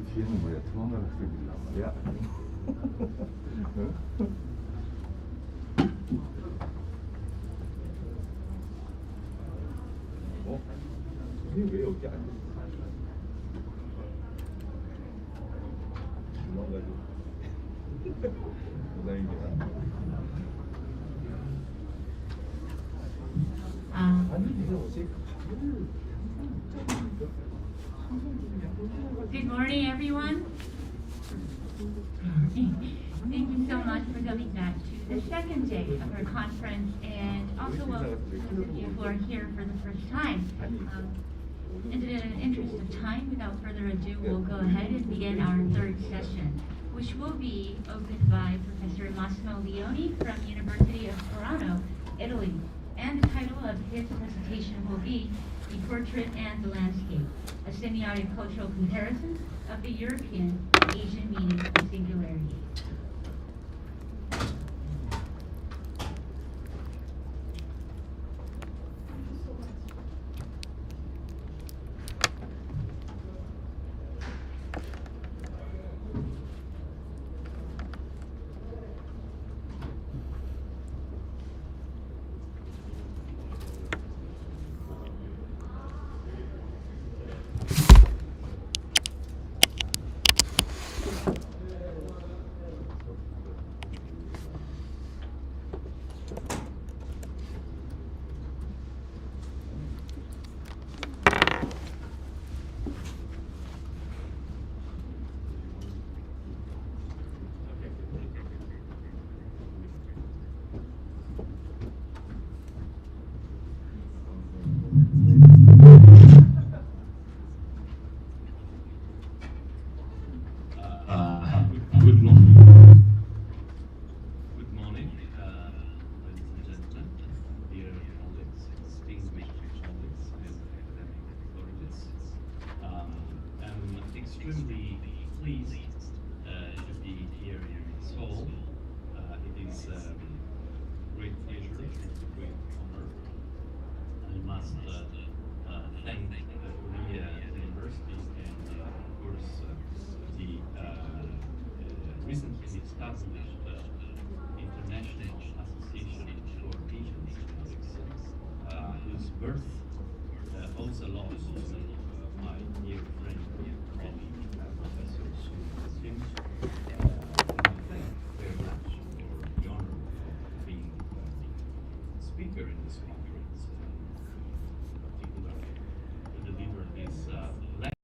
그 뒤에는 뭐야? 도망가는 학생들이란 말이야? 응? 선생님 왜 여기 앉아있어? 도망가죠. 부담입니다. Good morning, everyone. Thank you so much for coming back to the second day of our conference, and also welcome those of you who are here for the first time. In the interest of time, without further ado, we'll go ahead and begin our third session, which will be opened by Professor Massimo Leoni from University of Toronto, Italy. And the title of his presentation will be The Portrait and the Landscape, a semiotic cultural comparison of the European and Asian meaning of singularity. Extremely pleased to be here in Seoul. It is a great pleasure, a great honor. I must thank Korea University and of course the recently established International Association for Asian Semiotics, whose birth owes a lot to my dear friend, Professor Jim. Thank you very much for the honor of being the speaker in this conference, in particular to deliver this lecture.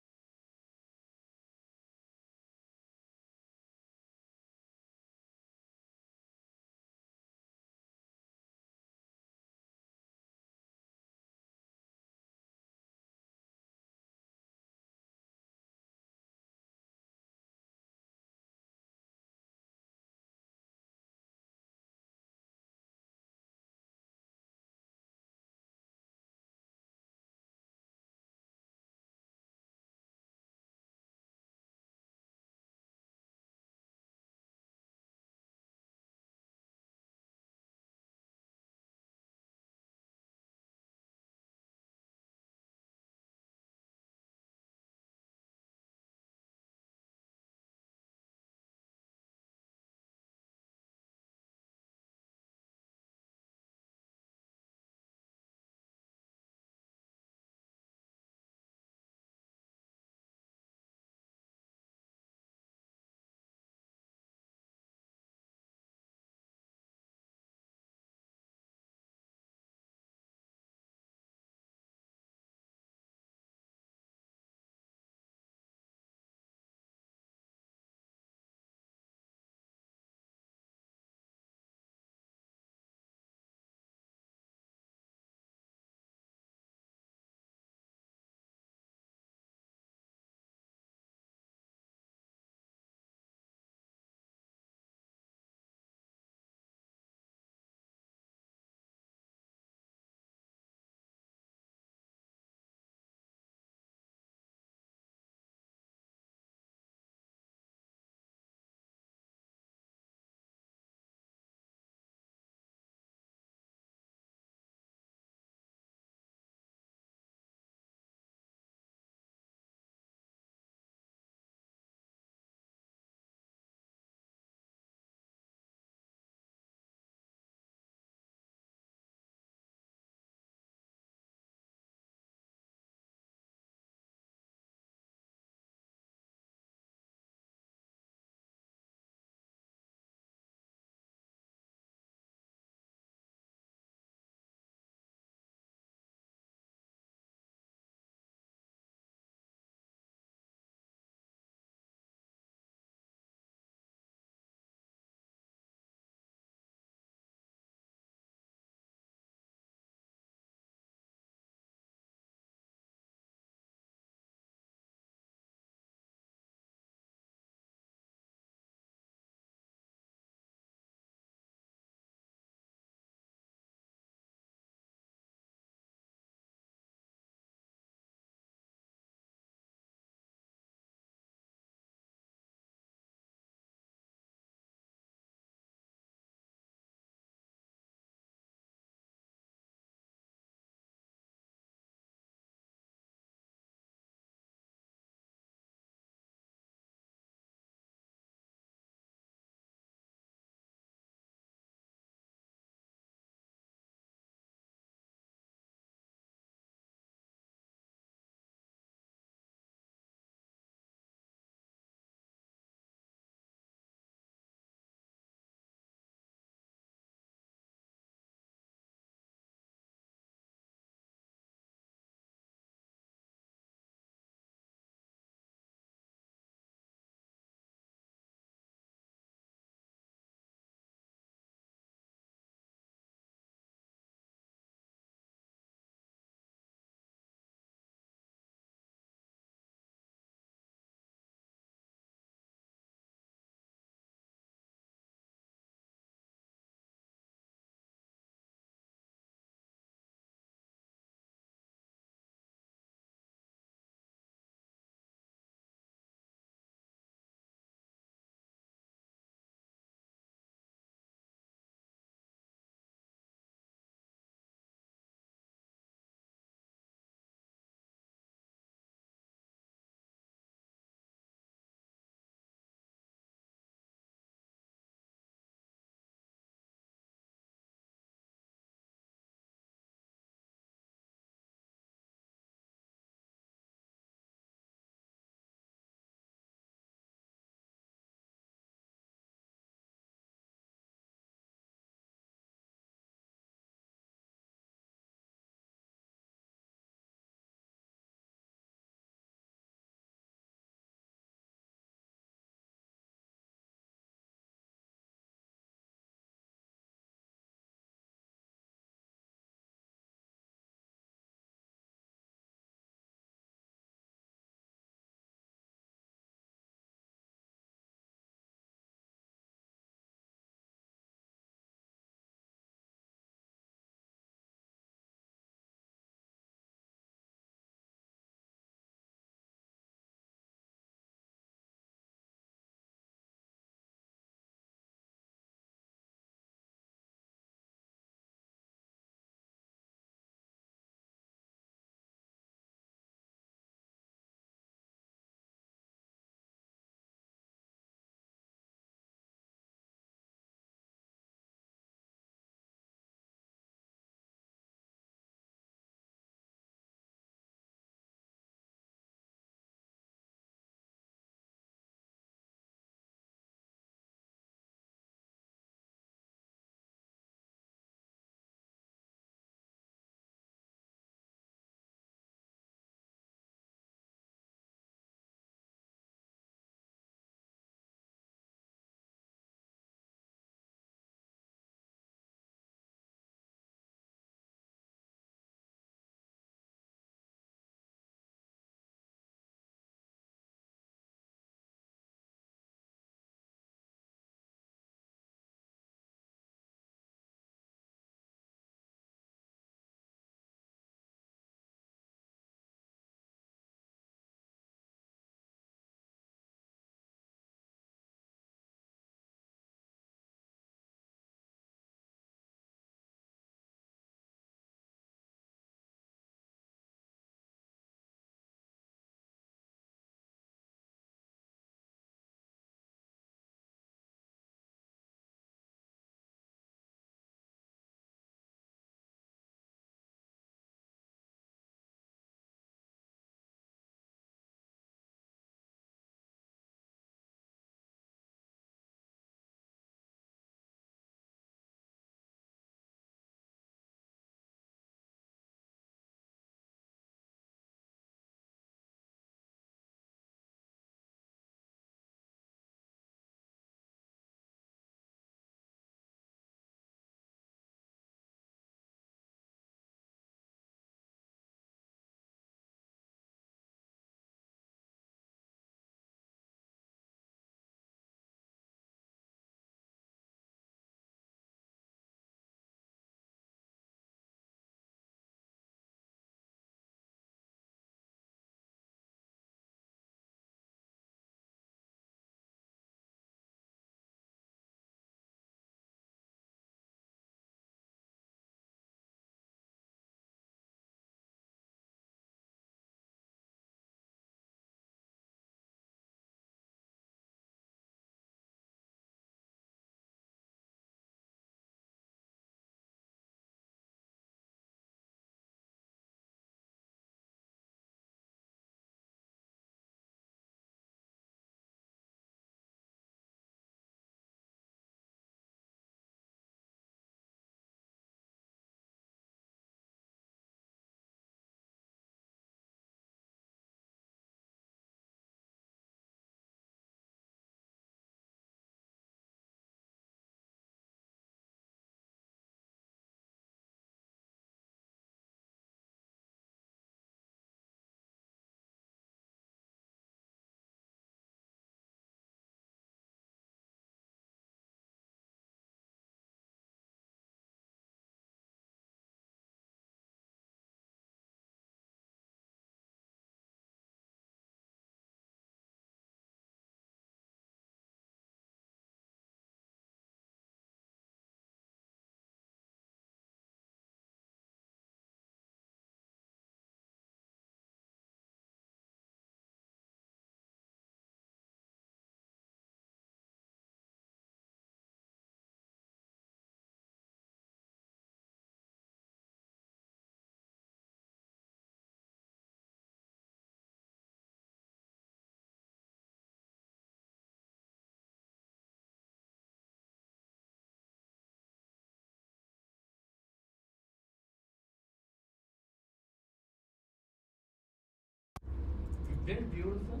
very beautiful,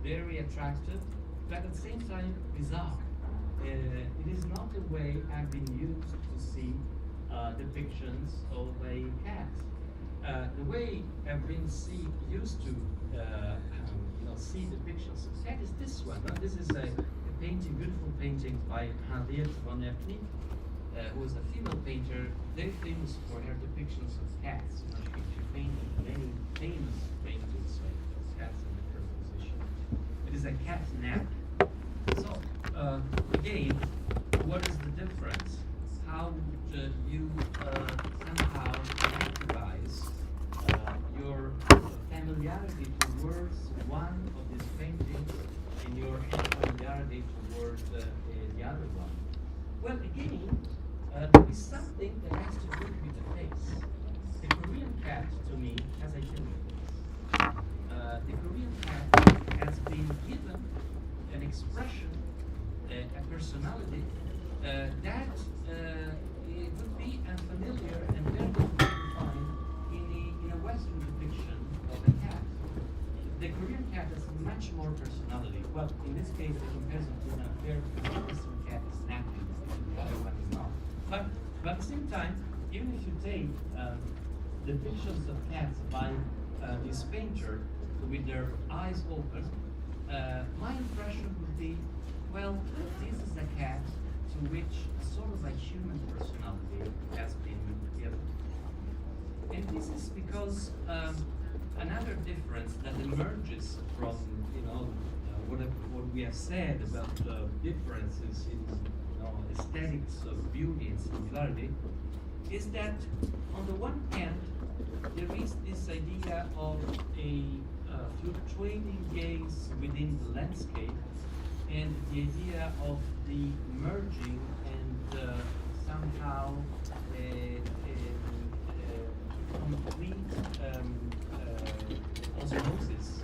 very attractive, but at the same time bizarre. It is not the way I've been used to see depictions of a cat. The way I've been used to see depictions of cat is this one. This is a painting, beautiful painting by Harriet von Epnik, who was a female painter, very famous for her depictions of cats. She painted many famous paintings of cats in her position. It is a cat nap. So, again, what is the difference? How would you somehow characterize your familiarity towards one of these paintings and your familiarity towards the other one? Well, again, there is something that has to do with the face. The Korean cat, to me, has a human face. The Korean cat has been given an expression, a personality that it would be unfamiliar and very difficult to find in a Western depiction of a cat. The Korean cat has much more personality. Well, in this case, the comparison to an fair Western cat is napping, the other one is not. But at the same time, even if you take depictions of cats by this painter with their eyes open, my impression would be, well, this is a cat to which sort of a human personality has been given. And this is because another difference that emerges from what we have said about differences in aesthetics of beauty and singularity is that on the one hand there is this idea of a fluctuating gaze within the landscape and the idea of the merging and somehow complete osmosis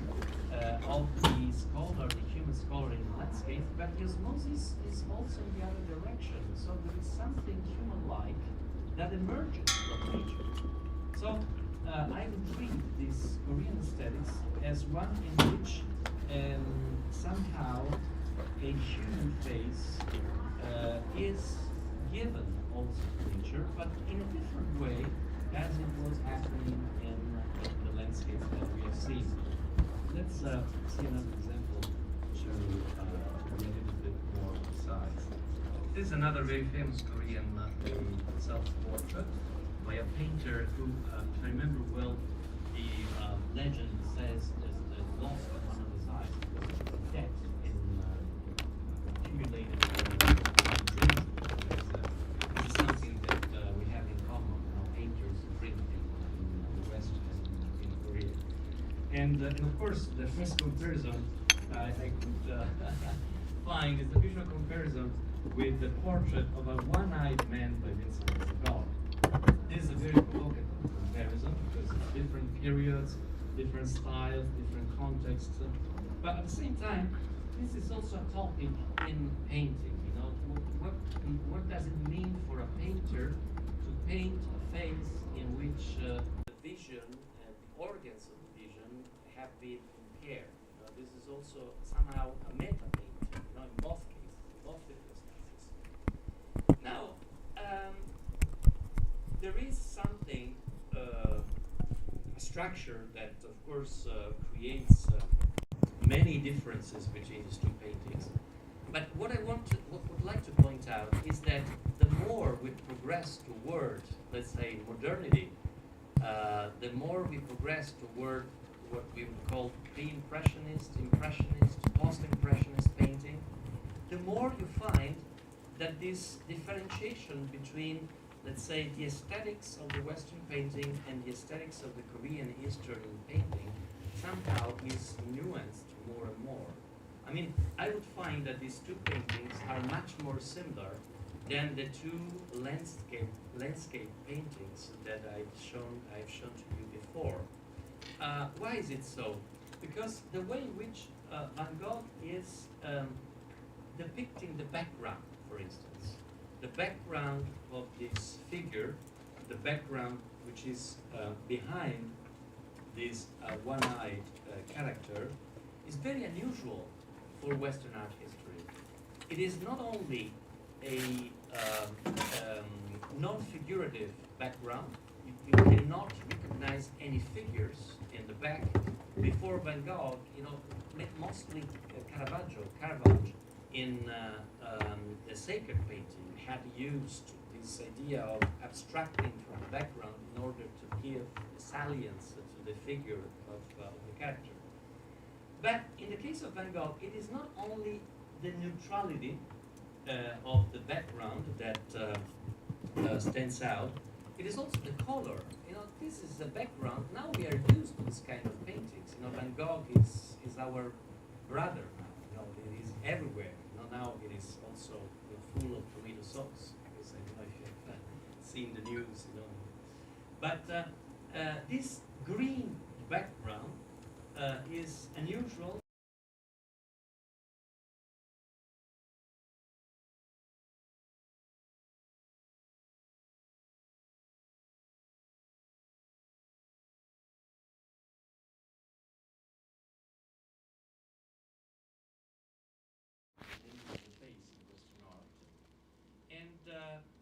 of the scholar, the human scholar in the landscape, but the osmosis is also in the other direction. So there is something human-like that emerges from nature. So I would read this Korean aesthetics as one in which somehow a human face is given also to nature, but in a different way as it was happening in the landscape that we have seen. Let's see another example to be a little bit more precise. This is another very famous Korean self-portrait by a painter who, if I remember well, the legend says that the loss of one of his eyes was death in accumulated drinking. This is something that we have in common, painters drink in the West and in Korea. And of course, the first comparison I could find is the visual comparison with the portrait of a one-eyed man by Vincent van Gogh. This is a very provocative comparison because it's different periods, different styles, different contexts. But at the same time, this is also a topic in painting. What does it mean for a painter to paint a face in which the vision and the organs of the vision have been impaired? This is also somehow a meta painting. In both cases, in both circumstances. Now, there is something, a structure that, of course, creates many differences between these two paintings. But what I would like to point out is that the more we progress toward, let's say, modernity, the more we progress toward what we would call pre-impressionist, impressionist, post-impressionist painting, the more you find that this differentiation between, let's say, the aesthetics of the Western painting and the aesthetics of the Korean Eastern painting somehow is nuanced more and more. I mean, I would find that these two paintings are much more similar than the two landscape paintings that I've shown to you before. Why is it so? Because the way in which Van Gogh is depicting the background, for instance, the background of this figure, the background which is behind this one-eyed character, is very unusual for Western art history. It is not only a non-figurative background. You cannot recognize any figures in the back. Before Van Gogh, mostly Caravaggio in the sacred painting had used this idea of abstracting from the background in order to give salience to the figure of the character. But in the case of Van Gogh, it is not only the neutrality of the background that stands out, it is also the color. This is the background. Now we are used to this kind of paintings. Van Gogh is our brother now. It is everywhere. Now it is also full of tomato sauce. Because I don't know if you have seen the news. But this green background is unusual.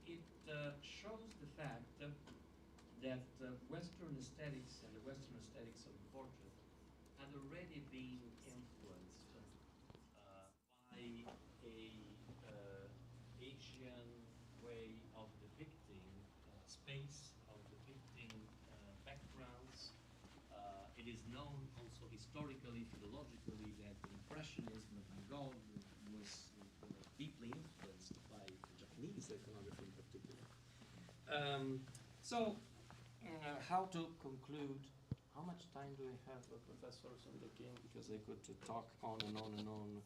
It shows the fact that Western aesthetics and the Western aesthetics of the portrait had already been influenced by a Asian way of depicting space, of depicting backgrounds. It is known also historically, philologically, that the Impressionism of Van Gogh was deeply influenced by Japanese iconography in particular. How to conclude? How much time do we have, Professor Sundaking? Because I could talk on and on and on.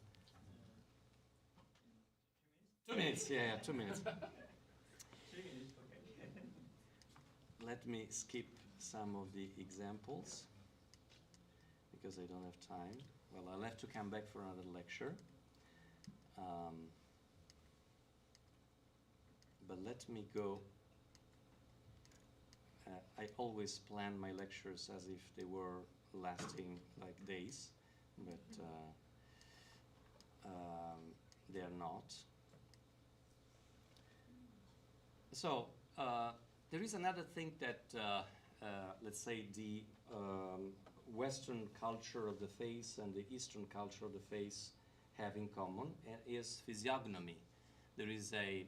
2 minutes, yeah, 2 minutes. 2 minutes, okay. Let me skip some of the examples because I don't have time. Well, I'll have to come back for another lecture. But let me go. I always plan my lectures as if they were lasting like days, but they are not. So there is another thing that, let's say, the Western culture of the face and the Eastern culture of the face have in common, is physiognomy. There is a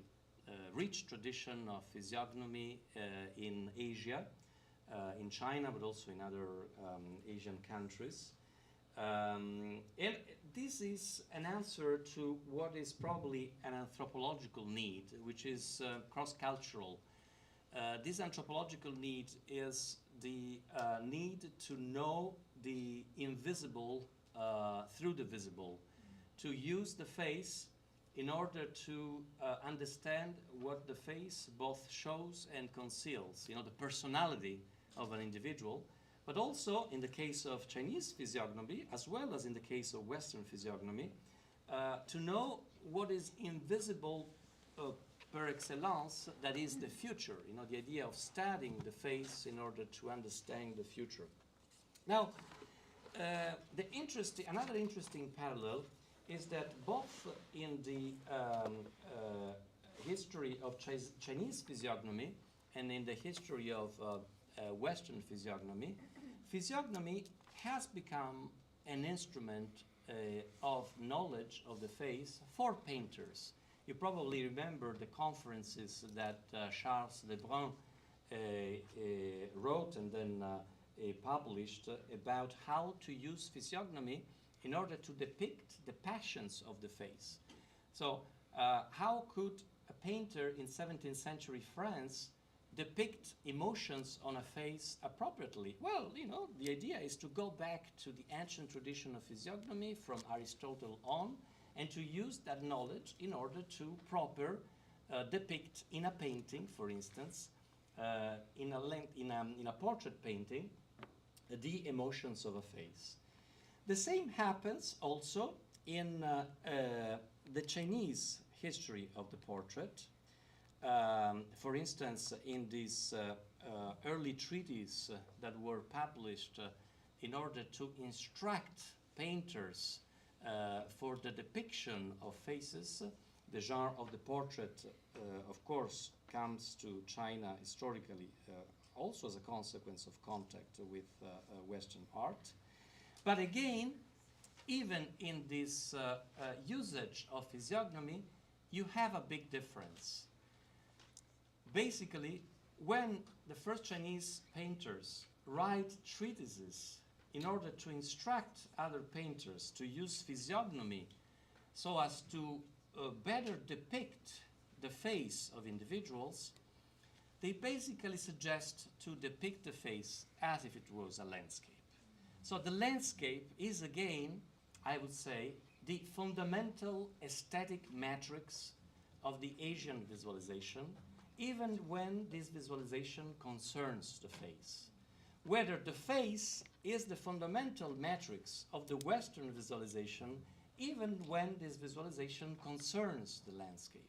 rich tradition of physiognomy in Asia, in China, but also in other Asian countries. And this is an answer to what is probably an anthropological need, which is cross-cultural. This anthropological need is the need to know the invisible through the visible, to use the face in order to understand what the face both shows and conceals, the personality of an individual, but also in the case of Chinese physiognomy, as well as in the case of Western physiognomy, to know what is invisible per excellence, that is the future, the idea of studying the face in order to understand the future. Now, another interesting parallel is that both in the history of Chinese physiognomy and in the history of Western physiognomy, physiognomy has become an instrument of knowledge of the face for painters. You probably remember the conferences that Charles Lebrun wrote and then published about how to use physiognomy in order to depict the passions of the face. So how could a painter in 17th century France depict emotions on a face appropriately? Well, the idea is to go back to the ancient tradition of physiognomy from Aristotle on, and to use that knowledge in order to proper depict in a painting, for instance, in a portrait painting, the emotions of a face. The same happens also in the Chinese history of the portrait. For instance, in these early treatises that were published in order to instruct painters for the depiction of faces. The genre of the portrait, of course, comes to China historically also as a consequence of contact with Western art. But again, even in this usage of physiognomy, you have a big difference. Basically, when the first Chinese painters write treatises in order to instruct other painters to use physiognomy so as to better depict the face of individuals, they basically suggest to depict the face as if it was a landscape. So the landscape is again, I would say, the fundamental aesthetic matrix of the Asian visualization, even when this visualization concerns the face. Whether the face is the fundamental matrix of the Western visualization, even when this visualization concerns the landscape.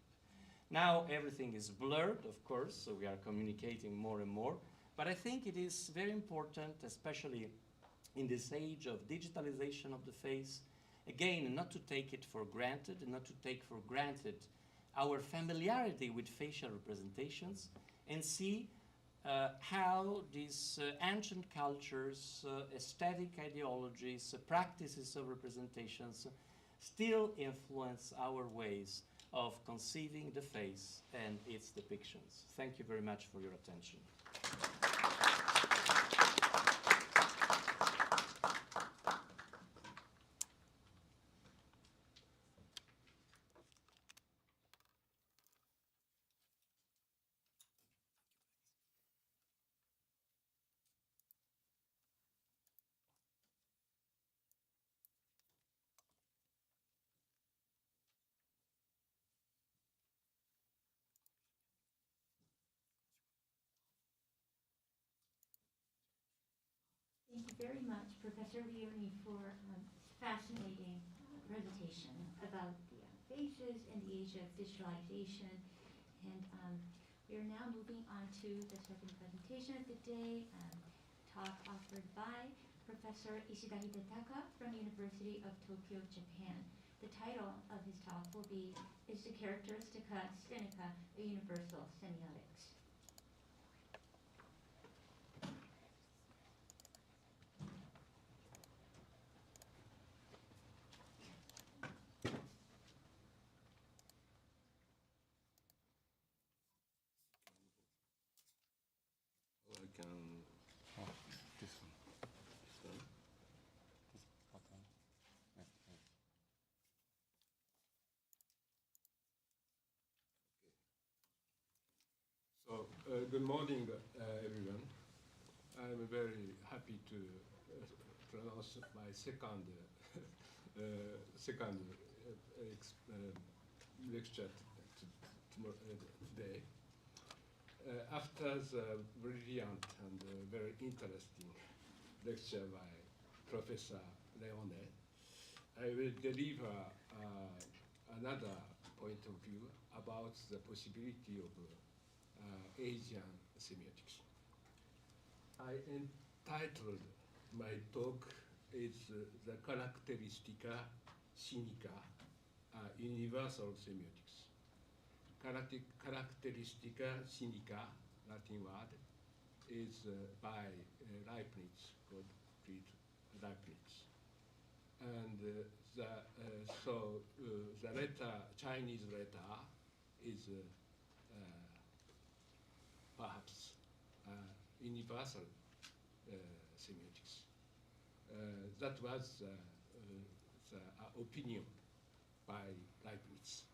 Now everything is blurred, of course, so we are communicating more and more, but I think it is very important, especially in this age of digitalization of the face, again, not to take it for granted, and not to take for granted our familiarity with facial representations, and see how these ancient cultures, aesthetic ideologies, practices of representations still influence our ways of conceiving the face and its depictions. Thank you very much for your attention. Thank you very much, Professor Leone, for fascinating presentation about the faces in the age of visualization. And we are now moving on to the second presentation of the day, talk offered by Professor Ishida Hidetaka from University of Tokyo, Japan. The title of his talk will be, Is the Characteristica Sinica a Universal Semiotics? I can. Oh, this one. This one. This button. Yes, yes. So, good morning, everyone. I'm very happy to pronounce my second lecture today. After the brilliant and very interesting lecture by Professor Leone, I will deliver another point of view about the possibility of Asian semiotics. I entitled my talk is the Characteristica Sinica, Universal Semiotics. Characteristica Sinica, Latin word, is by Leibniz, Gottfried Leibniz. And so the letter, Chinese letter, is perhaps universal semiotics. That was the opinion by Leibniz.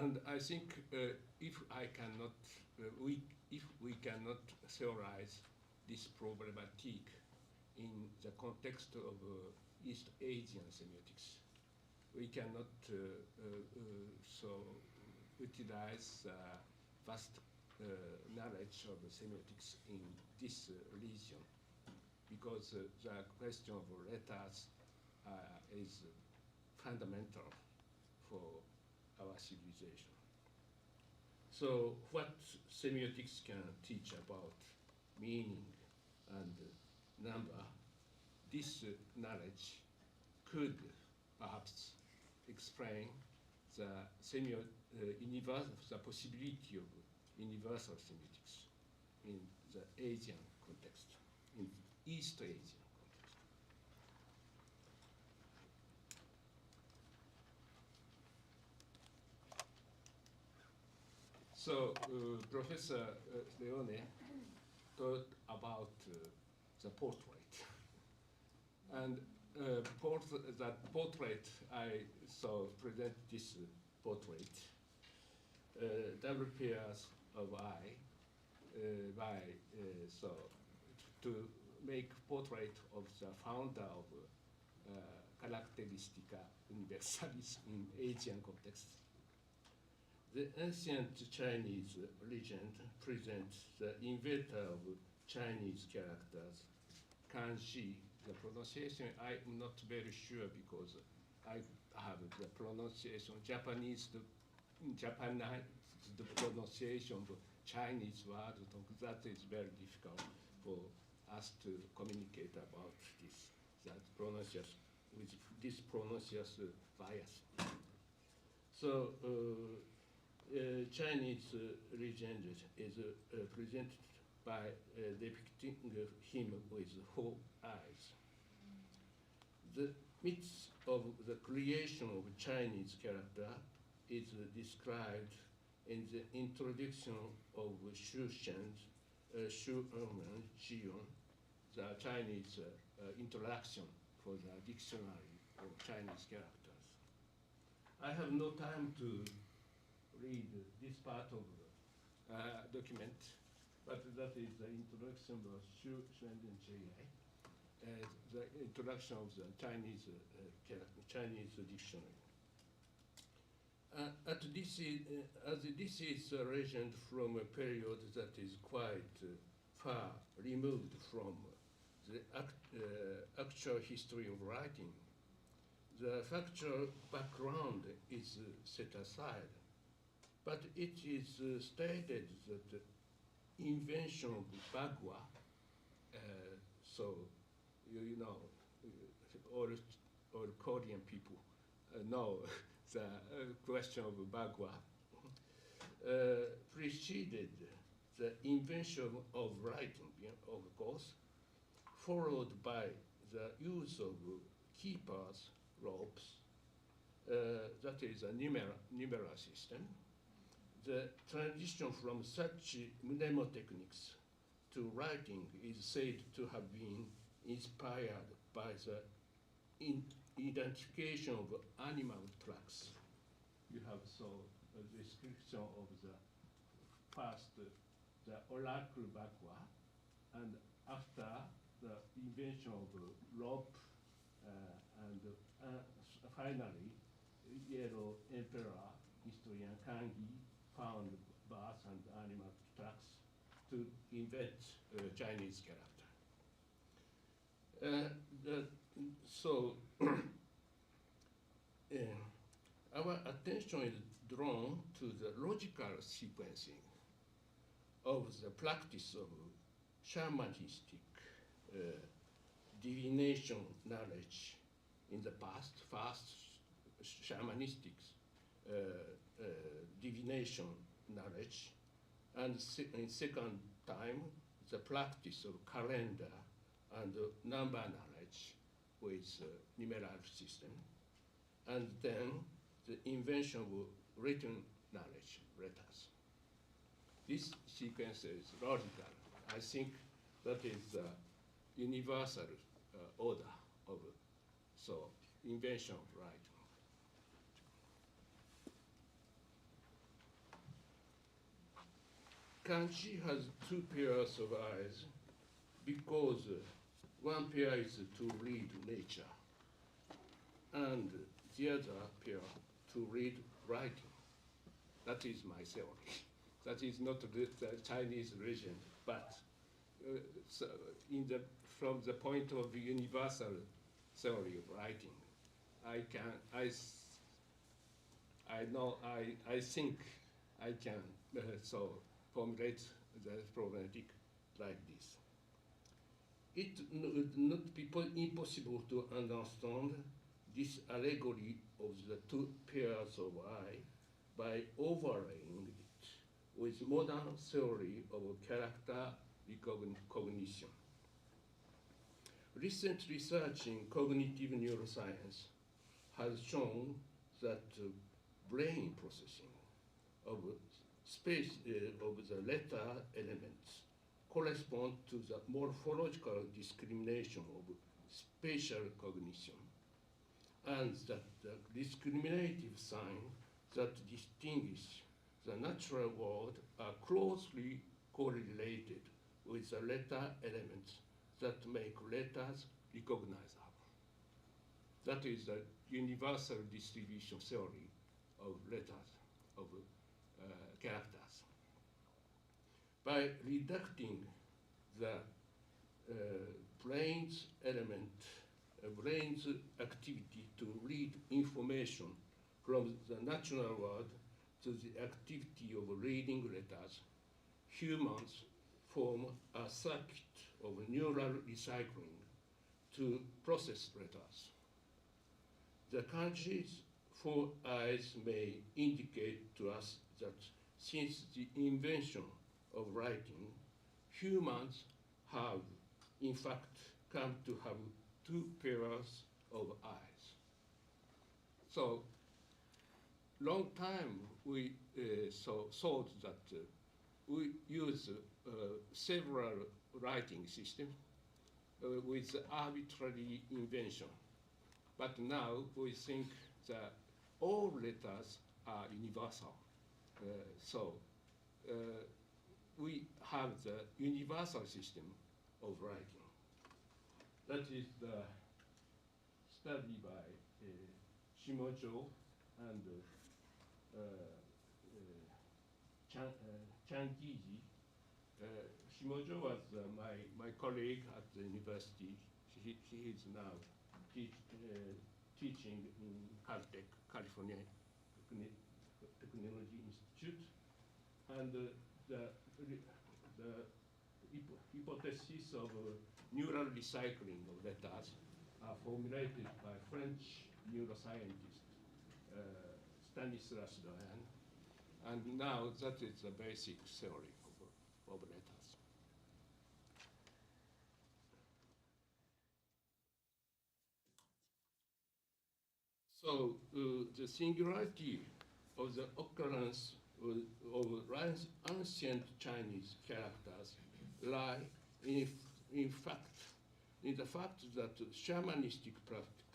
And I think if we cannot theorize this problematic in the context of East Asian semiotics, we cannot so utilize vast knowledge of semiotics in this region, because the question of letters is fundamental for our civilization. So what semiotics can teach about meaning and number this knowledge could perhaps explain the the possibility of universal semiotics in the Asian context, in East Asian context. So Professor Leone talked about the portrait. And that portrait, I present this portrait, double pairs of eye, to make portrait of the founder of Characteristica Universalis in Asian context. The ancient Chinese legend presents the inventor of Chinese characters, kanji. The pronunciation, I'm not very sure because I have the pronunciation, Japanese the pronunciation of Chinese word, that is very difficult for us to communicate about this, that pronunciation, with this pronunciation bias. So Chinese legend is presented by depicting him with 4 eyes. The myth of the creation of Chinese character is described in the introduction of Xu Shen's Xu Jion, the Chinese introduction for the dictionary of Chinese characters. I have no time to read this part of the document, but that is the introduction of Xu Shen and J.I., the introduction of the Chinese dictionary. As this is a legend from a period that is quite far removed from the actual history of writing, the factual background is set aside, but it is stated that the invention of bagua, so you know, all Korean people know the question of bagua, preceded the invention of writing, of course, followed by the use of keepers' ropes, that is a numeral system. The transition from such mnemotechnics to writing is said to have been inspired by the identification of animal tracks. You have a description of the first, the oracle bagua, and after the invention of rope, and finally, Yellow Emperor historian Kangi found birds and animal tracks to invent Chinese character. So our attention is drawn to the logical sequencing of the practice of shamanistic divination knowledge in the past, first shamanistic divination knowledge, and in second time, the practice of calendar and number knowledge with numeral system, and then the invention of written knowledge, letters. This sequence is logical. I think that is the universal order of invention of writing. Kanji has 2 pairs of eyes because one pair is to read nature and the other pair to read writing. That is my theory. That is not the Chinese legend, but from the point of the universal theory of writing, I think I can formulate the problematic like this. it would not be impossible to understand this allegory of the two pairs of eye by overlaying it with modern theory of character recognition. Recent research in cognitive neuroscience has shown that brain processing of space of the letter elements correspond to the morphological discrimination of spatial cognition, and that the discriminative signs that distinguish the natural world are closely correlated with the letter elements that make letters recognizable. That is the universal distribution theory of letters, of characters. By reducing the brain's activity to read information from the natural world to the activity of reading letters, humans form a circuit of neural recycling to process letters. The kanji's 4 eyes may indicate to us that since the invention of writing, humans have in fact come to have 2 pairs of eyes. So, long time we thought that we use several writing systems with arbitrary invention. But now we think that all letters are universal. We have the universal system of writing. That is the study by Shimojo and Changiji. Shimojo was my colleague at the university. He is now teaching in Caltech, California Technology Institute. And the hypothesis of neural recycling of letters are formulated by French neuroscientist Stanislas Dehaene. And now that is the basic theory of letters. So the singularity of the occurrence of ancient Chinese characters lie in the fact that shamanistic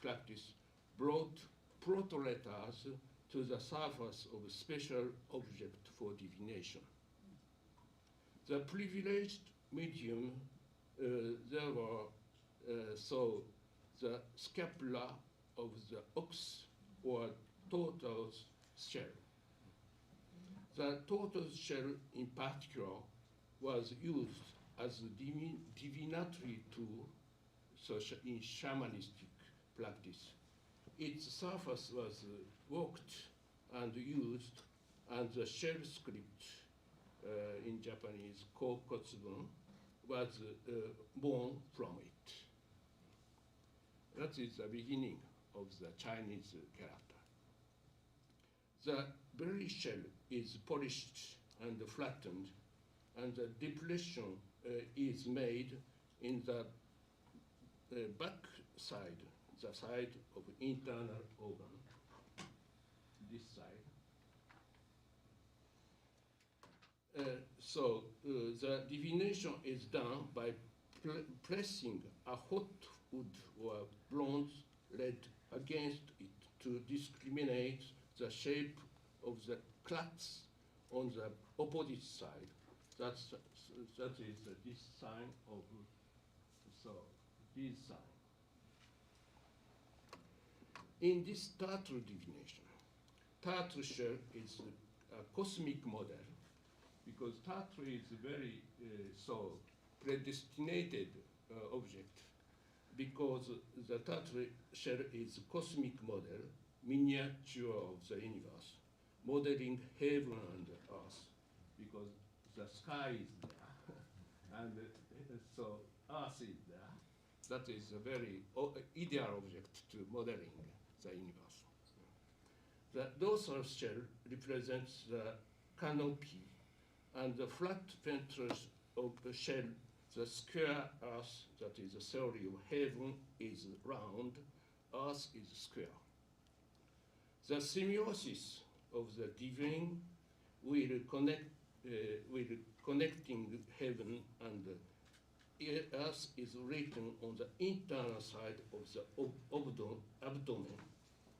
practice brought proto-letters to the surface of a special object for divination. The privileged medium saw the scapula of the ox or tortoise shell. The tortoise shell in particular was used as a divinatory tool in shamanistic practice. Its surface was worked and used, and the shell script in Japanese, kokotsubun, was born from it. That is the beginning of the Chinese character. The berry shell is polished and flattened, and the depression is made in the back side, the side of internal organ, this side. The divination is done by pressing a hot wood or bronze lead against it to discriminate the shape of the cracks on the opposite side. That is this sign of, this sign. In this turtle divination, turtle shell is a cosmic model, because turtle is a very predestinated object, because the turtle shell is a cosmic model, miniature of the universe, modeling heaven and earth, because the sky is there. And so Earth is there. That is a very ideal object to modeling the universe. The dorsal shell represents the canopy, and the flat ventrals of the shell, the square Earth, that is the theory of heaven, is round, Earth is square. The semiosis of the divine will connecting heaven and Earth is written on the internal side of the abdomen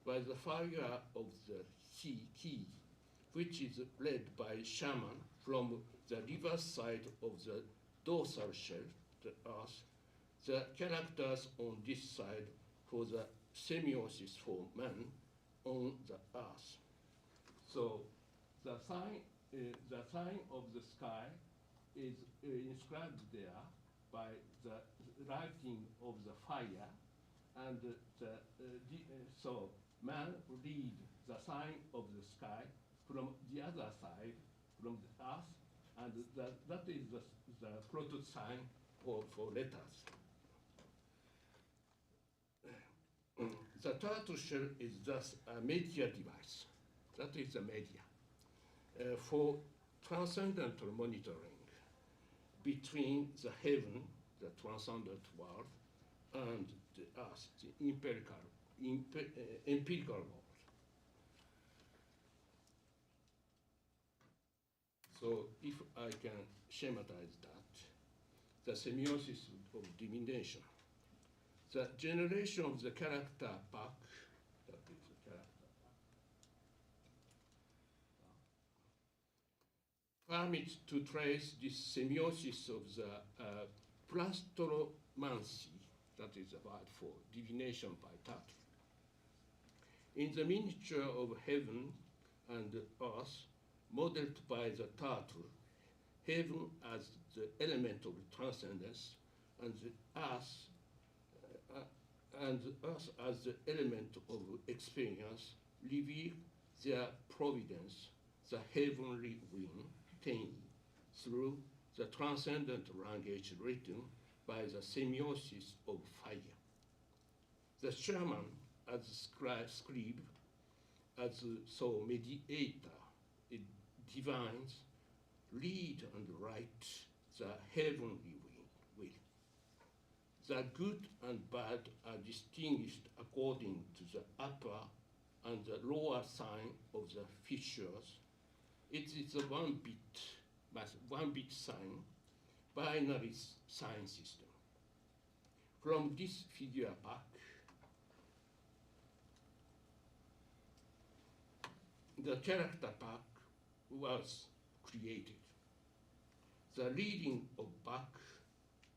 by the fire of the key, which is led by shaman from the reverse side of the dorsal shell, the Earth. The characters on this side for the semiosis for man on the Earth. So the sign of the sky is inscribed there by the writing of the fire, and so man read the sign of the sky from the other side, from the Earth, and that is the proto sign for letters. The turtle shell is thus a media device. That is the media for transcendental monitoring between the heaven, the transcendent world, and the Earth, the empirical world. So if I can schematize that, the semiosis of divination, the generation of the character pack, that is the character pack, permits to trace this semiosis of the plastromancy, that is a word for divination by turtle. In the miniature of heaven and earth, modeled by the turtle, heaven as the element of transcendence, and the earth as the element of experience, reveal their providence, the heavenly wing, through the transcendent language written by the semiosis of fire. The shaman as scribe, as so mediator, it divines, read and write the heavenly will. The good and bad are distinguished according to the upper and the lower sign of the fissures. It is a one bit sign, binary sign system. From this figure back, the character pack was created. The reading of Bach,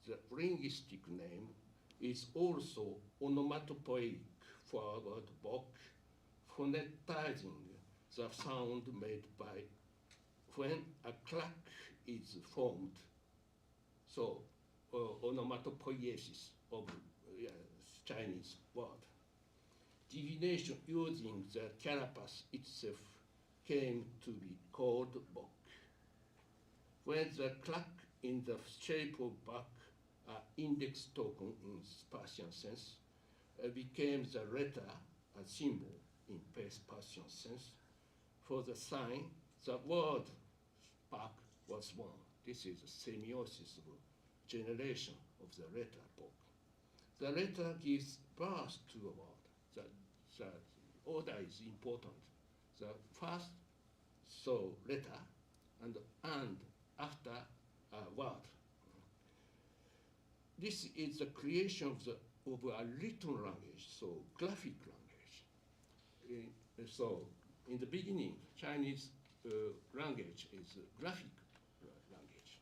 the linguistic name, is also onomatopoeic for word Bach, phonetizing the sound made by when a clack is formed. So onomatopoiesis of Chinese word. Divination using the carapace itself came to be called Bach. When the clack in the shape of Bach, index token in Persian sense, became the letter, a symbol in Persian sense. For the sign, the word Bach was born. This is a semiosis of generation of the letter Bach. The letter gives birth to a word. The order is important. The first, so letter, and after a word. This is the creation of a written language, so graphic language. So in the beginning, Chinese language is a graphic language.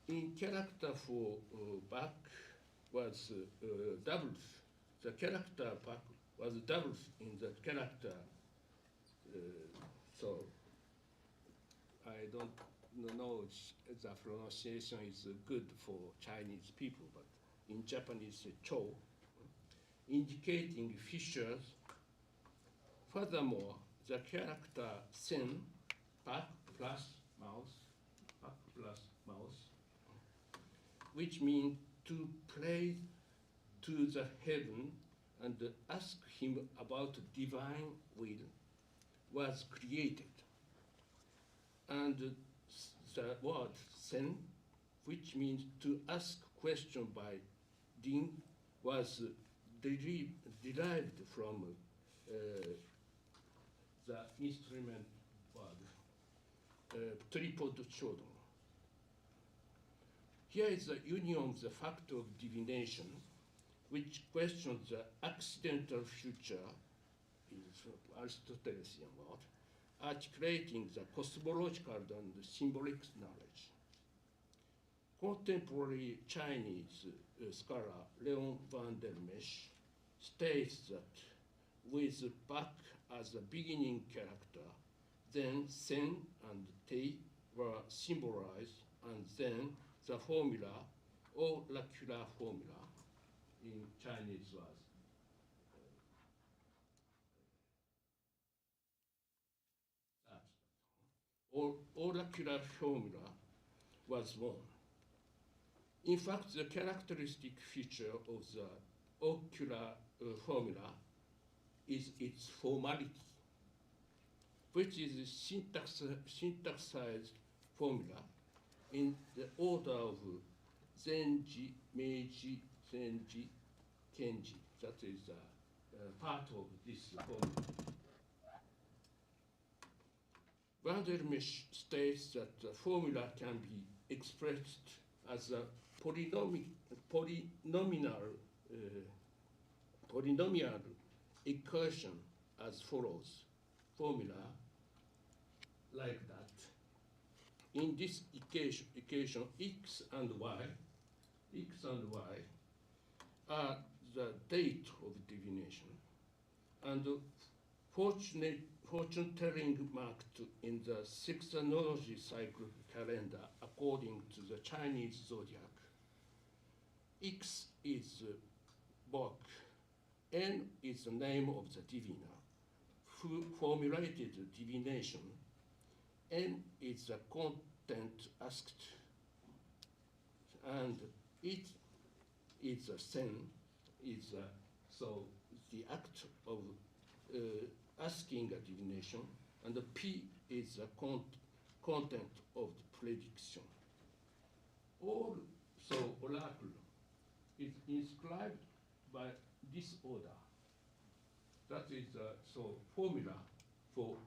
In character for Bach was doubles. The character Bach was doubles in the character. So I don't know if the pronunciation is good for Chinese people, but in Japanese, cho, indicating fissures. Furthermore, the character sen Pak plus mouse, which means to pray to the heaven and ask him about divine will, was created. And the word sen, which means to ask question by Ding, was derived from the instrument word, tripod chodon. Here is the union of the fact of divination, which questions the accidental future, is Aristotelian word, articulating the cosmological and symbolic knowledge. Contemporary Chinese scholar Leon van der Mesch states that with Pak as a beginning character, then Sen and Tei were symbolized, and then the formula, oracular formula, in Chinese was oracular formula was born. In fact, the characteristic feature of the ocular formula is its formality, which is a syntaxized formula in the order of Zenji, Meiji, Senji, Kenji. That is part of this formula. Van der Mesch states that the formula can be expressed as a polynomial equation as follows. Formula like that. In this equation, x and y are the date of divination, and fortune-telling marked in the sexanology cycle calendar according to the Chinese zodiac. X is Bok, N is the name of the diviner who formulated divination, N is the content asked, and it is a sen, so the act of asking a divination, and the P is the content of the prediction. Also, oracle is inscribed by this order. That is so formula for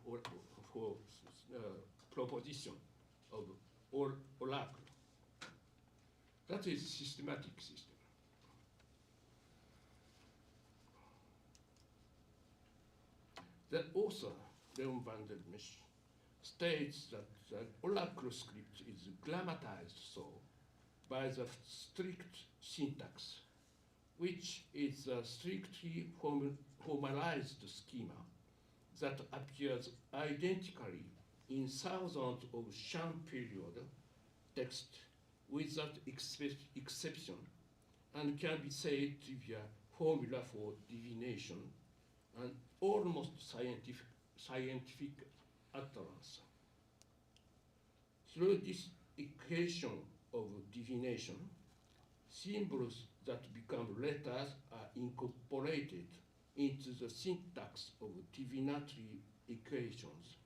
proposition of oracle. That is systematic system. The author, Leon van der Mesch, states that the oracle script is grammatized so by the strict syntax, which is a strictly formalized schema that appears identically in thousands of Shang period text without exception, and can be said to be a formula for divination and almost scientific utterance. Through this equation of divination, symbols that become letters are incorporated into the syntax of divinatory equations.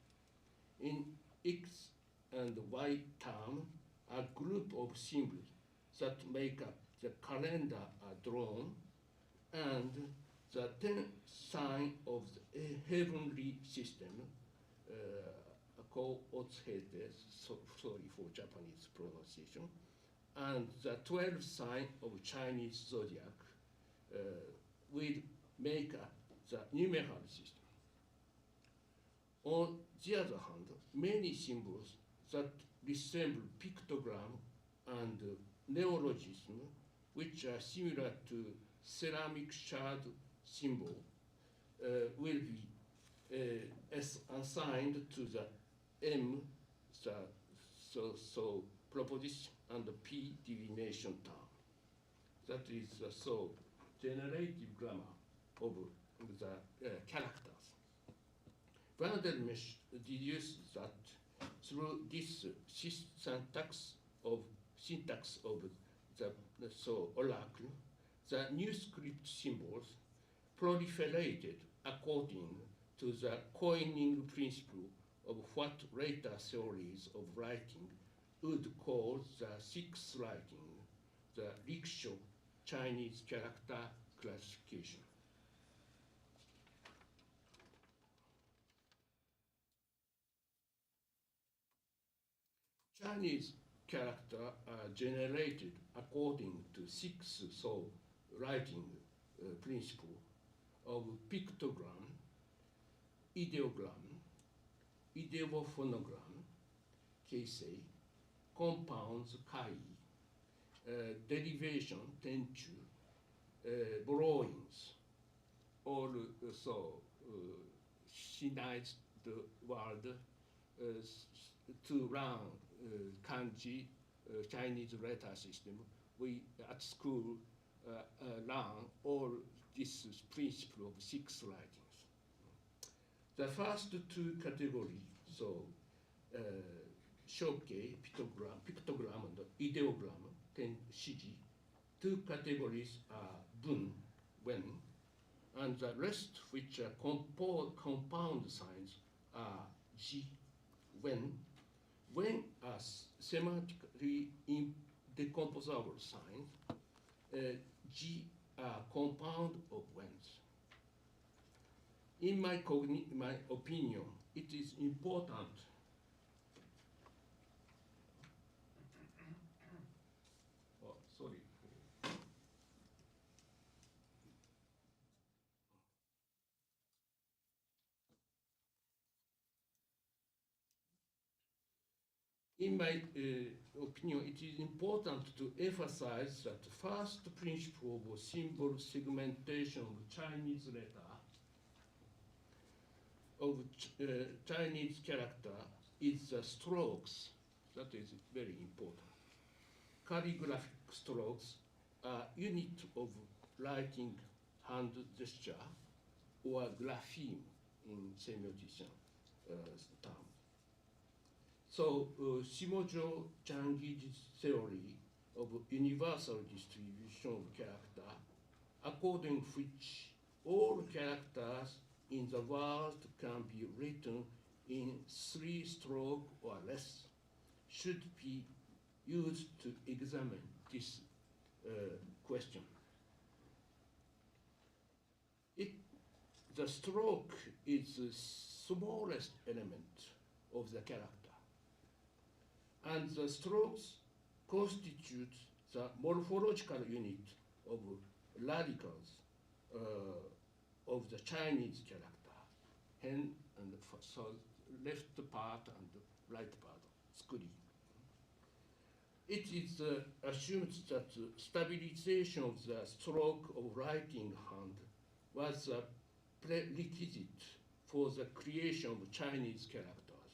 In X and Y term, a group of symbols that make up the calendar are drawn, and the 10 sign of the heavenly system, sorry for Japanese pronunciation, and the 12 sign of Chinese zodiac will make up the numeral system. On the other hand, many symbols that resemble pictogram and neologism, which are similar to ceramic shard symbol, will be assigned to the M, so proposition, and the P divination term. That is so generative grammar of the characters. Van der Mesch deduces that through this syntax of the oracle, the new script symbols proliferated according to the coining principle of what later theories of writing would call the sixth writing, the Riksho Chinese character classification. Chinese characters are generated according to six writing principle of pictogram, ideogram, ideophonogram, keisei, compounds, kai, derivation, tenchu, borrowings, all unites the word to run kanji Chinese letter system. We at school learn all this principle of six writings. The first two categories, shoke, pictogram and ideogram, ten shiji. Two categories are bun, when, and the rest, which are compound signs, are ji, when are semiotically indecomposable signs, ji are compound of whens. In my opinion, it is important In my opinion, it is important to emphasize that the first principle of symbol segmentation of Chinese letter, of Chinese character, is the strokes. That is very important. Calligraphic strokes are unit of writing hand gesture or grapheme in semiotic term. So, Shimojo Changi's theory of universal distribution of character, according to which all characters in the world can be written in 3 strokes or less, should be used to examine this question. The stroke is the smallest element of the character, and the strokes constitute the morphological unit of radicals of the Chinese character, hen and so left part and right part, skuri. It is assumed that stabilization of the stroke of writing hand was a prerequisite for the creation of Chinese characters,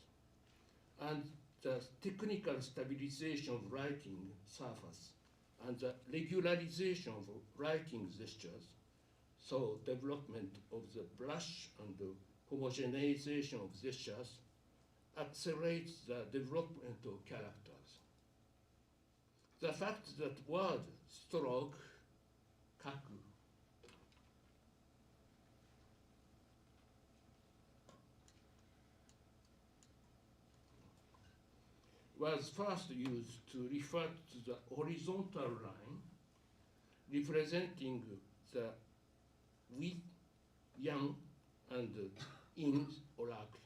and the technical stabilization of writing surface and the regularization of writing gestures, so development of the brush and the homogenization of gestures, accelerates the development of characters. The fact that word stroke, kaku, was first used to refer to the horizontal line representing the wi, yang, and in oracle.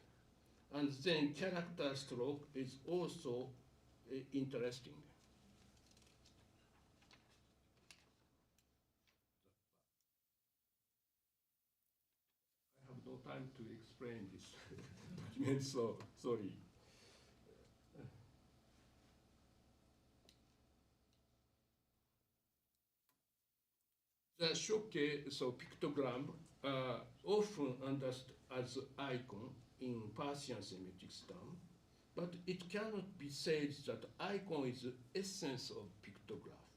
And then character stroke is also interesting. I have no time to explain this document, so sorry. The shoke, so pictogram, often understood as icon in Persian semiotics term, but it cannot be said that icon is the essence of pictograph.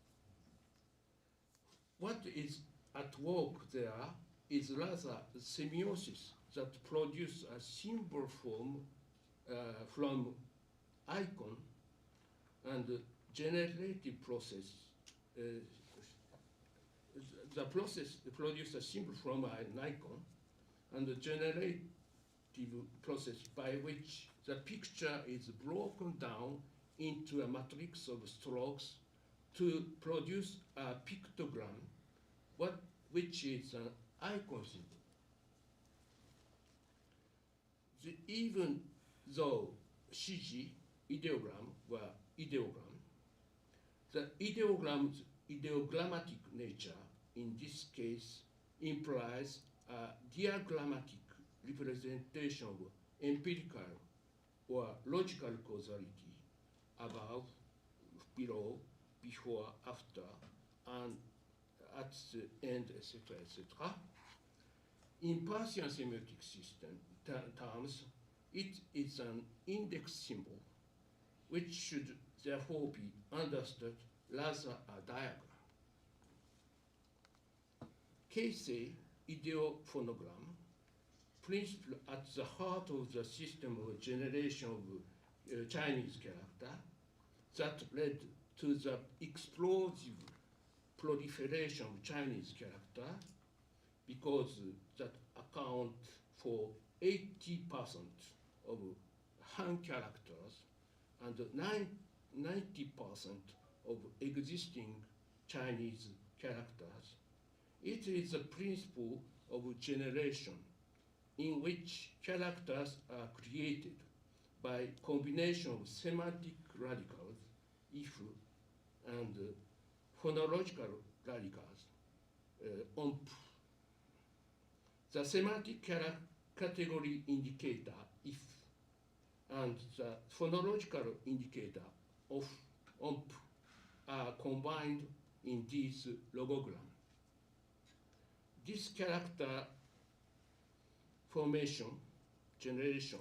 What is at work there is rather semiosis that produces a symbol form from icon and the generative process. The process produces a symbol from an icon, and the generative process by which the picture is broken down into a matrix of strokes to produce a pictogram, which is an icon symbol. Even though shiji, ideogram, were ideogram, the ideogram's ideogrammatic nature in this case implies a diagrammatic representation of empirical or logical causality above, below, before, after, and at the end, etc., etc. In Persian semiotic system terms, it is an index symbol, which should therefore be understood rather a diagram. Keisei ideophonogram, principle at the heart of the system of generation of Chinese character that led to the explosive proliferation of Chinese character, because that account for 80% of Han characters and 90% of existing Chinese characters. It is a principle of generation in which characters are created by combination of semantic radicals, if, and phonological radicals, omp. The semantic category indicator, if, and the phonological indicator, of, omp, are combined in this logogram. This character formation, generation,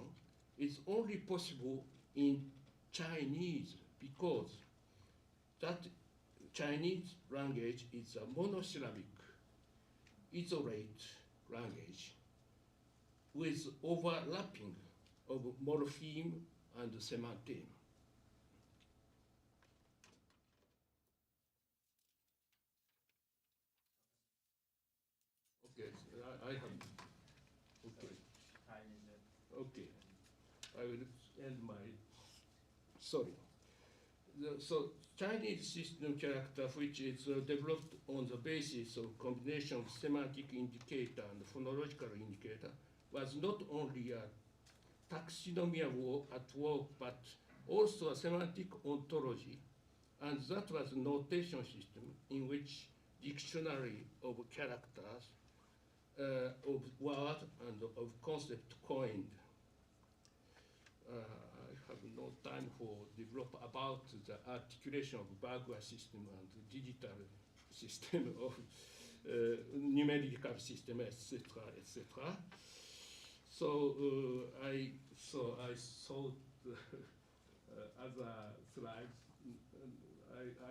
is only possible in Chinese because that Chinese language is a monosyllabic, isolate language with overlapping of morpheme and semanteme. Okay, I have. Okay. Okay. I will end my. Sorry. So Chinese system character, which is developed on the basis of combination of semantic indicator and phonological indicator, was not only a taxonomy at work, but also a semantic ontology, and that was a notation system in which dictionary of characters, of word and of concept coined. I have no time for develop about the articulation of Bagua system and digital system of numerical system, etc., etc. So I saw other slides.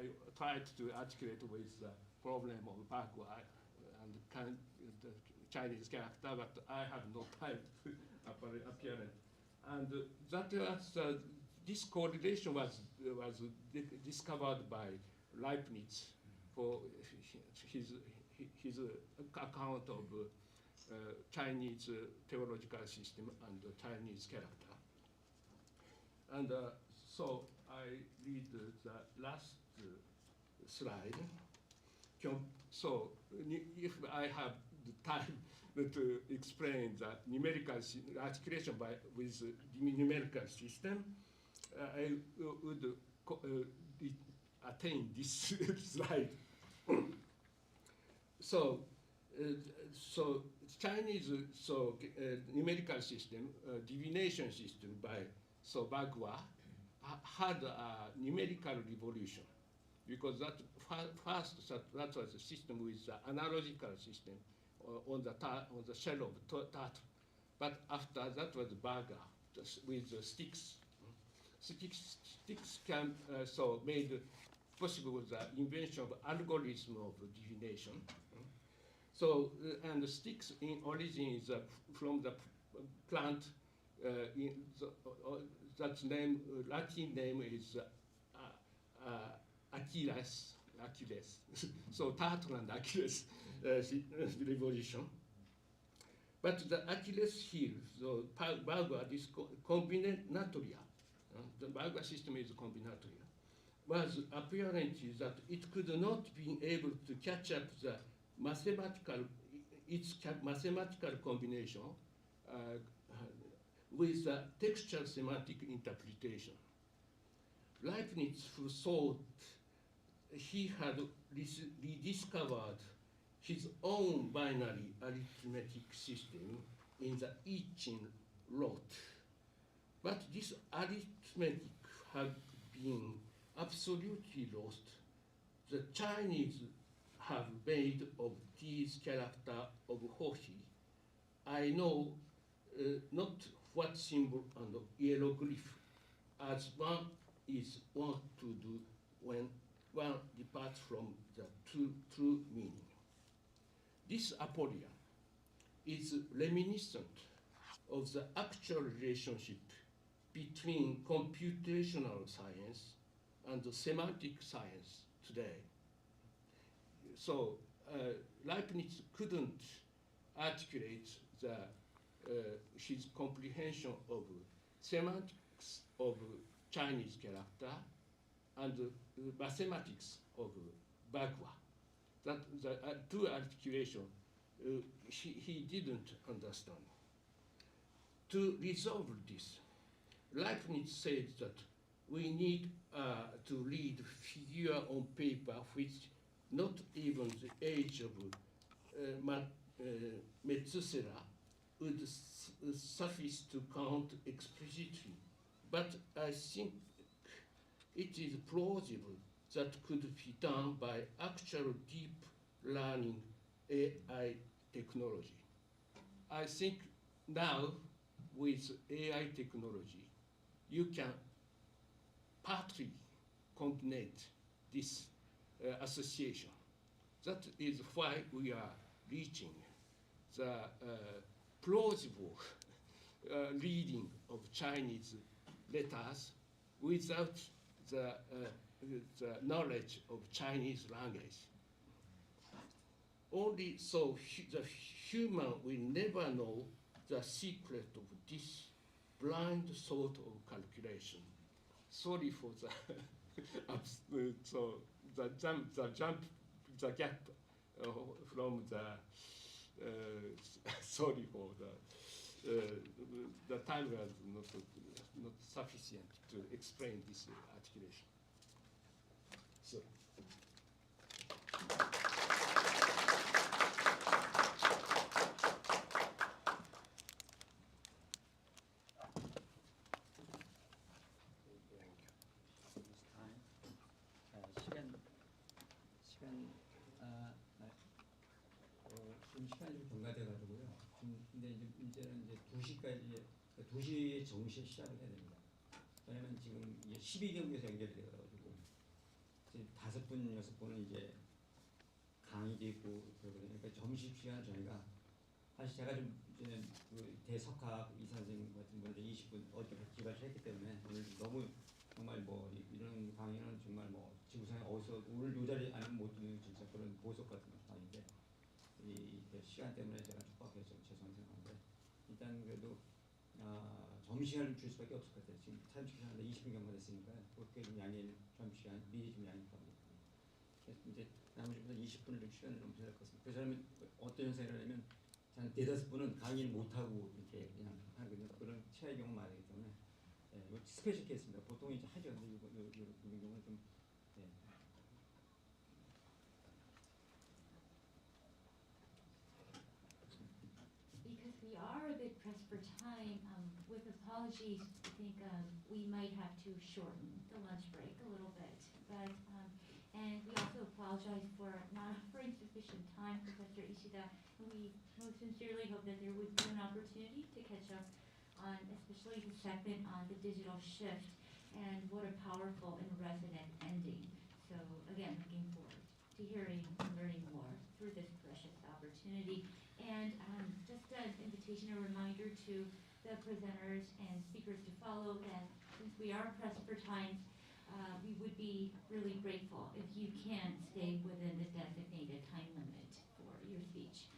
I tried to articulate with the problem of Bagua and the Chinese character, but I have no time apparent. And that was, this correlation was discovered by Leibniz for his account of Chinese theological system and Chinese character. And so I read the last slide. So if I have the time to explain the numerical articulation with the numerical system, I would attain this slide. So Chinese numerical system, divination system by Bagua had a numerical revolution, because that was a system with the analogical system on the shell of turtle. But after that was Bagua with the sticks. Sticks can made possible the invention of algorithm of divination. So and the sticks in origin is from the plant that name, Latin name is Achilles. So turtle and Achilles revolution. But the Achilles heel, the Bagua is combinatoria. The Bagua system is combinatoria. Was apparently that it could not be able to catch up the mathematical combination with the textual semantic interpretation. Leibniz, who thought he had rediscovered his own binary arithmetic system in the I Ching, wrote, but this arithmetic had been absolutely lost. The Chinese have made of these character of Hoshi. I know not what symbol and hieroglyph as one is wont to do when one departs from the true meaning. This aporia is reminiscent of the actual relationship between computational science and the semantic science today. So Leibniz couldn't articulate his comprehension of semantics of Chinese character and mathematics of Bagua. That the two articulation he didn't understand. To resolve this, Leibniz said that we need to read figure on paper which not even the age of Methuselah would suffice to count explicitly. But I think it is plausible that could be done by actual deep learning AI technology. I think now with AI technology, you can partly combine this association. That is why we are reaching the plausible reading of Chinese letters without the knowledge of Chinese language. Only so the human will never know the secret of this blind sort of calculation. Sorry for the so the gap from the sorry for the time was not sufficient to explain this articulation. So. 지금 시간이 좀 경과돼가지고요. 근데 이제 문제는 이제 2시까지 2시에 정시에 시작을 해야 됩니다. 왜냐면 지금 이게 12개국에서 연결이 돼가지고 이제 5분, 6분은 이제 강의도 있고 그러거든요. 그러니까 점심 시간 저희가 사실 제가 좀 이제 그 대석학 이사 선생님 같은 분들 20분 어저께 기발했기 때문에 오늘 너무 정말 뭐 이런 강의는 정말 뭐 지구상에 어디서 오늘 요 자리에 안 하면 못 듣는 진짜 그런 보석 같은 강의인데 이 시간 때문에 제가 촉박해서 죄송한 생각인데 일단 그래도 점심시간을 줄 수밖에 없을 것 같아요. 지금 타임 시간인데 20분 경과됐으니까 그렇게 좀 양해를 점심시간 미리 좀 양해를 바랍니다. 이제 나머지부터 20분을 좀 시간을 좀 드릴 것 같습니다. 그 사람은 어떤 현상이 일어나면 한 4-5분은 강의를 못하고 이렇게 그냥 하거든요. 그런 최악의 경우 많기 때문에 뭐 스페셜 케이스입니다. 보통 이제 하죠. 근데 이런 경우는 좀 Because we are a bit pressed for time, with apologies, I think we might have to shorten the lunch break a little bit. But and we also apologize for not offering sufficient time, Professor Ishida. We most sincerely hope that there would be an opportunity to catch up on, especially the segment on the digital shift, and what a powerful and resonant ending. So again, looking forward to hearing and learning more through this precious opportunity. And just an invitation, a reminder to the presenters and speakers to follow, then since we are pressed for time, we would be really grateful if you can stay within the designated time limit for your speech.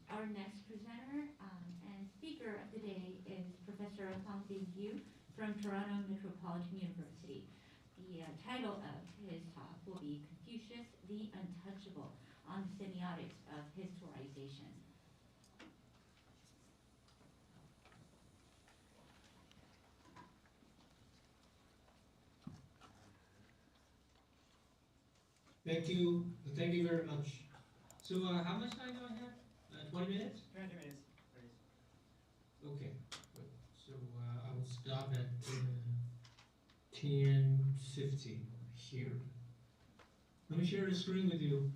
Our next presenter and speaker of the day is Professor Hwang-Bin Yu from Toronto Metropolitan University. The title of his talk will be Confucius, the Untouchable, on the Semiotics of Historization. Thank you very much. So how much time do I have? 20 minutes? 20 minutes, please. Okay, good. So I will stop at 10:50 here. Let me share the screen with you.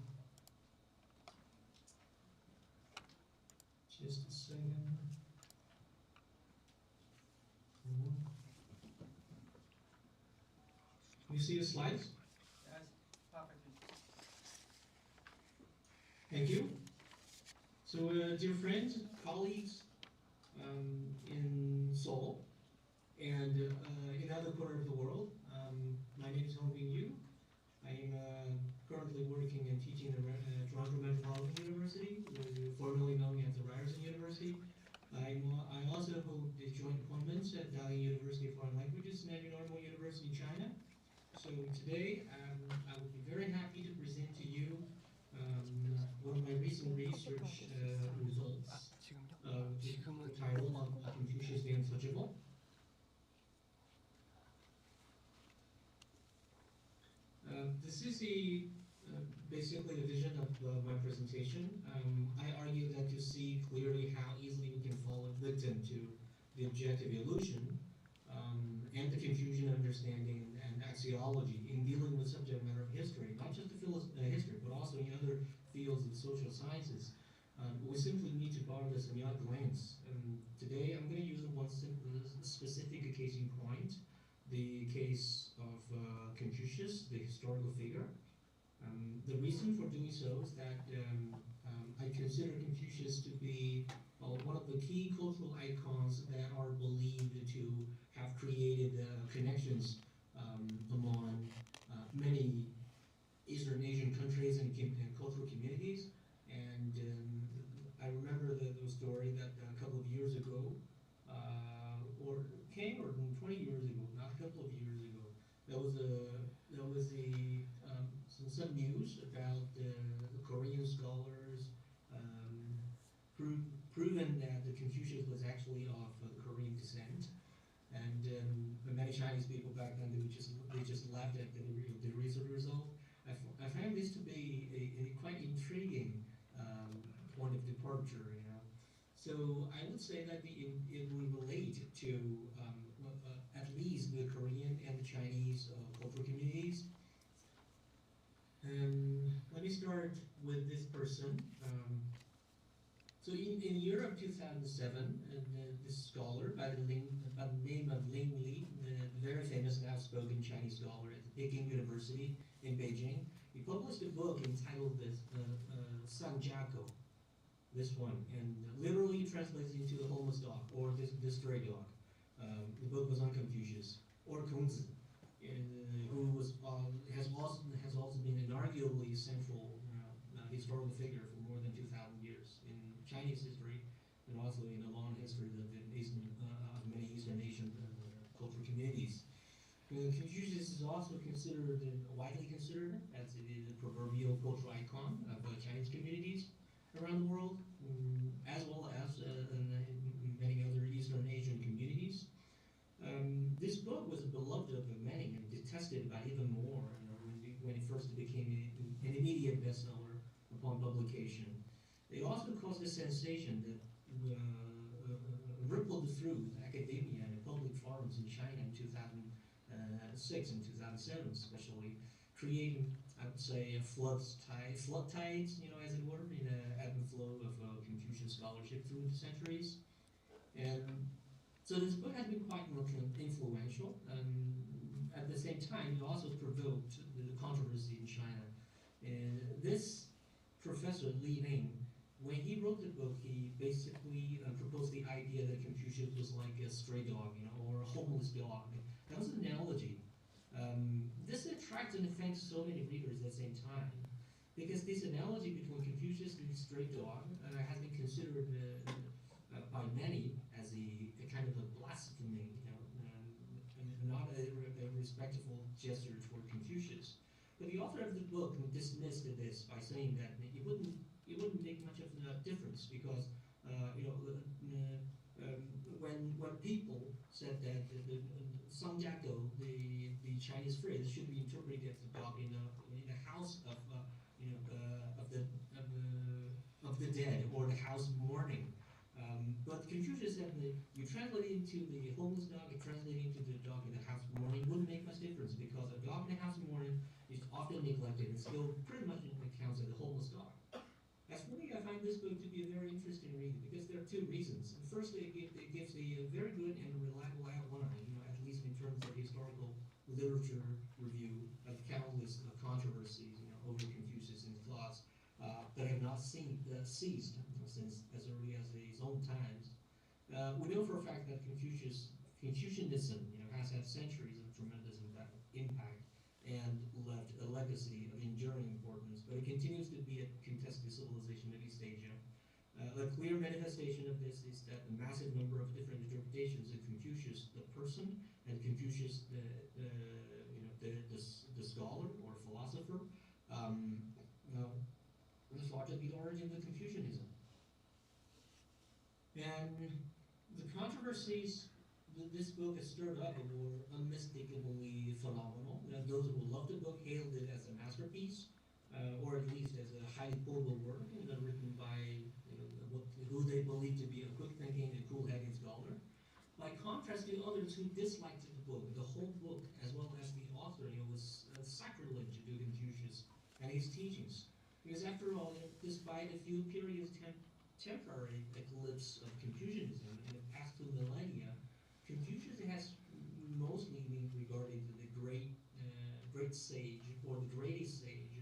Just a second. Can you see the slides? Yes, perfectly. Thank you. So, dear friends, colleagues in Seoul and in other corners of the world, my name is Hwang-Bin Yu. I am currently working and teaching at Toronto Metropolitan University, formerly known as the Ryerson University. I also hold the joint appointments at Dalian University of Foreign Languages and at Normal University in China. So today, I will be very happy to present to you one of my recent research results, which is titled Confucius the Untouchable. This is basically the vision of my presentation. I argue that to see clearly how easily we can fall victim to the objective illusion and the confusion of understanding and axiology in dealing with subject matter of history, not just the history, but also in other fields of social sciences. We simply need to borrow the semiotic lens. Today I'm going to use one specific case in point, the case of Confucius, the historical figure. The reason for doing so is that I consider Confucius to be one of the key cultural icons that are believed to have created connections among many Eastern Asian countries and cultural communities. And I remember the story that a couple of years ago, or 10 or 20 years ago, not a couple of years ago, there was some news about the Korean scholars proven that the Confucius was actually of Korean descent, and many Chinese people back then they just laughed at the result. I found this to be a quite intriguing point of departure, you know. So I would say that it will relate to at least the Korean and the Chinese cultural communities. Let me start with this person. So in the year of 2007, this scholar by the name of Ling Li, the very famous and outspoken Chinese scholar at the Peking University in Beijing, he published a book entitled Sanjiako, this one, and literally translates into the homeless dog or the stray dog. The book was on Confucius, or Kongzi, who has also been an arguably central historical figure for more than 2,000 years in Chinese history, and also in a long history of many Eastern Asian cultural communities. Confucius is also widely considered as the proverbial cultural icon of Chinese communities around the world, as well as in many other Eastern Asian communities. This book was beloved of many and detested by even more when it first became an immediate bestseller upon publication. It also caused a sensation that rippled through academia and public forums in China in 2006 and 2007 especially, creating, I would say, flood tides, as it were, in an ebb and flow of Confucian scholarship through the centuries. And so this book has been quite influential. At the same time, it also provoked the controversy in China. And this professor, Li Ning, when he wrote the book, he basically proposed the idea that Confucius was like a stray dog, or a homeless dog. That was an analogy. This attracts and offends so many readers at the same time, because this analogy between Confucius and the stray dog has been considered by many as a kind of a blasphemy, and not a respectful gesture toward Confucius. But the author of the book dismissed this by saying that it wouldn't make much of a difference, because when people said that the Sangjiagou, the Chinese phrase, should be interpreted as a dog in a house of the dead, or the house mourning. But Confucius said that you translate it into the homeless dog, you translate it into the dog in the house mourning, wouldn't make much difference, because a dog in the house mourning is often neglected and still pretty much counts as a homeless dog. As for me, I find this book to be a very interesting read, because there are two reasons. Firstly, it gives a very good and reliable outline, at least in terms of historical literature review of countless controversies, over Confucius and his thoughts that have not ceased since as early as his own times. We know for a fact that Confucianism, has had centuries of tremendous impact and left a legacy of enduring importance, but it continues to be a contested civilization in East Asia. A clear manifestation of this is that the massive number of different interpretations of Confucius the person and Confucius the scholar or philosopher was thought to be the origin of Confucianism. And the controversies this book has stirred up were unmistakably phenomenal. Those who loved the book hailed it as a masterpiece, or at least as a highly quotable work, written by who they believe to be a quick-thinking and cool-headed scholar. By contrast to others who disliked the book, the whole book, as well as the author, was sacrilege to Confucius and his teachings. Because after all, despite a few periods temporary eclipse of Confucianism in the past 2 millennia, Confucius has mostly been regarded as the great sage, or the greatest sage,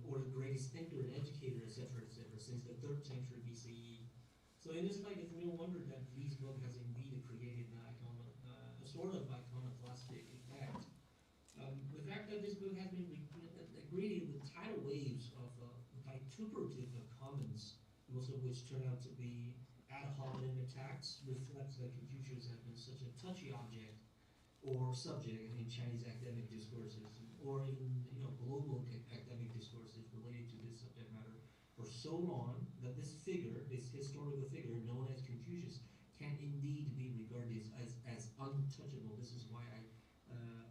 or the greatest thinker and educator, etc., since the 3rd century BCE. So in this light, it's no wonder that Lee's book has indeed created a sort of iconoclastic effect. The fact that this book has been greeted with tidal waves of vituperative comments, most of which turn out to be ad hominem attacks, reflects that Confucius has been such a touchy object or subject in Chinese academic discourses, or even global academic discourses related to this subject matter for so long that this figure, this historical figure known as Confucius, can indeed be regarded as untouchable. This is why I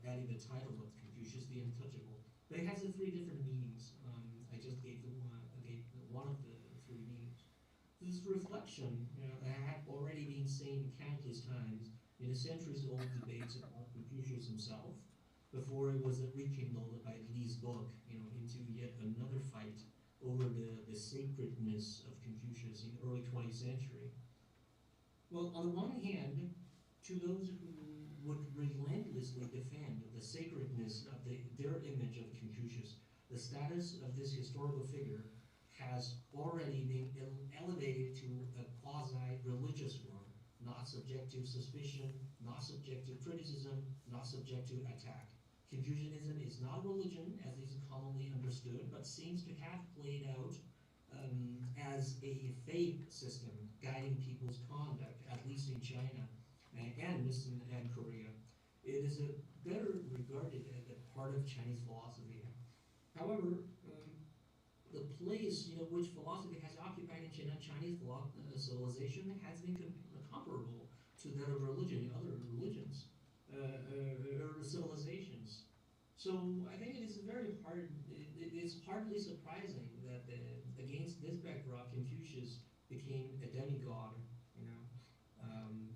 added the title of Confucius, the Untouchable. But it has 3 different meanings. I just gave one of the 3 meanings. This reflection had already been seen countless times in the centuries-old debates about Confucius himself, before it was rekindled by Lee's book, into yet another fight over the sacredness of Confucius in the early 20th century. Well, on the one hand, to those who would relentlessly defend the sacredness of their image of Confucius, the status of this historical figure has already been elevated to a quasi-religious one, not subject to suspicion, not subject to criticism, not subject to attack. Confucianism is not a religion, as is commonly understood, but seems to have played out as a faith system guiding people's conduct, at least in China and Korea. It is better regarded as a part of Chinese philosophy. However, the place which philosophy has occupied in Chinese civilization has been comparable to that of religion in other religions or civilizations. So I think it is it is hardly surprising that against this backdrop, Confucius became a demigod,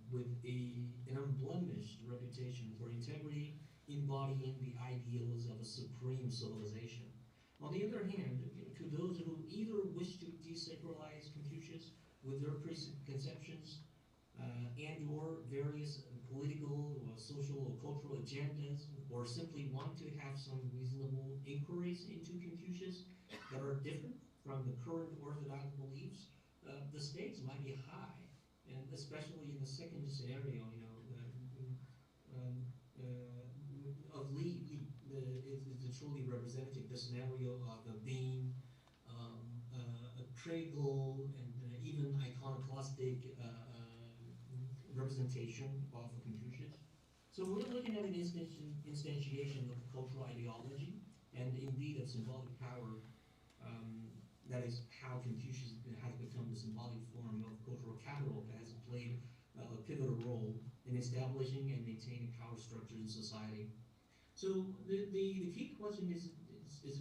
with an unblemished reputation for integrity, embodying the ideals of a supreme civilization. On the other hand, to those who either wish to desacralize Confucius with their preconceptions and or various political or social or cultural agendas, or simply want to have some reasonable inquiries into Confucius that are different from the current orthodox beliefs, the stakes might be high. And especially in the second scenario, you know, of Li is truly representative. The scenario of being a cradle and even iconoclastic representation of Confucius. So we're looking at an instantiation of cultural ideology and indeed of symbolic power. That is how Confucius has become the symbolic form of cultural capital that has played a pivotal role in establishing and maintaining power structures in society. So the key question is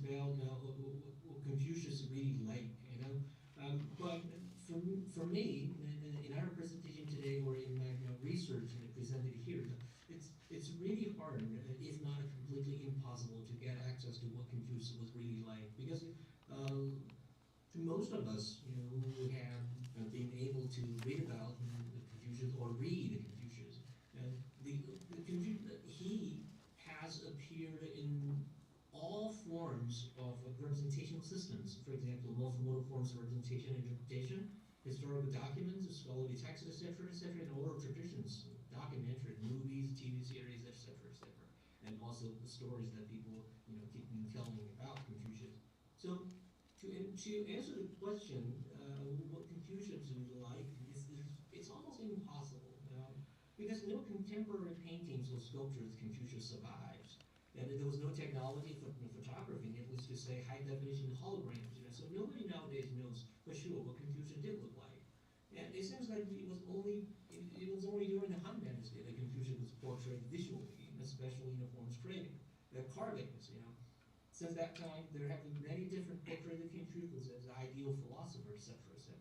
about what Confucius really like, you know. But for me, in our presentation today or in my research presented here, it's really hard, if not completely impossible, to get access to what Confucius was really like, because to most of us, you know, who have been able to read about Confucius or read Confucius, he has appeared in all forms of representational systems. For example, multimodal forms of representation and interpretation, historical documents, scholarly texts, etc., and oral traditions, documentary, movies, TV series, etc., and also the stories that people, you know, keep telling about Confucius. So, to answer the question, what Confucius was like, it's almost impossible, because no contemporary paintings or sculptures of Confucius survives. And there was no technology for photography, needless to say, high-definition holograms. You know, so nobody nowadays knows for sure what Confucius did look like. And it seems like it was only during the Han Dynasty that Confucius was portrayed visually, especially in the forms carvings. You know, since that time there have been many different portraits of Confucius as an ideal philosopher, etc., etc.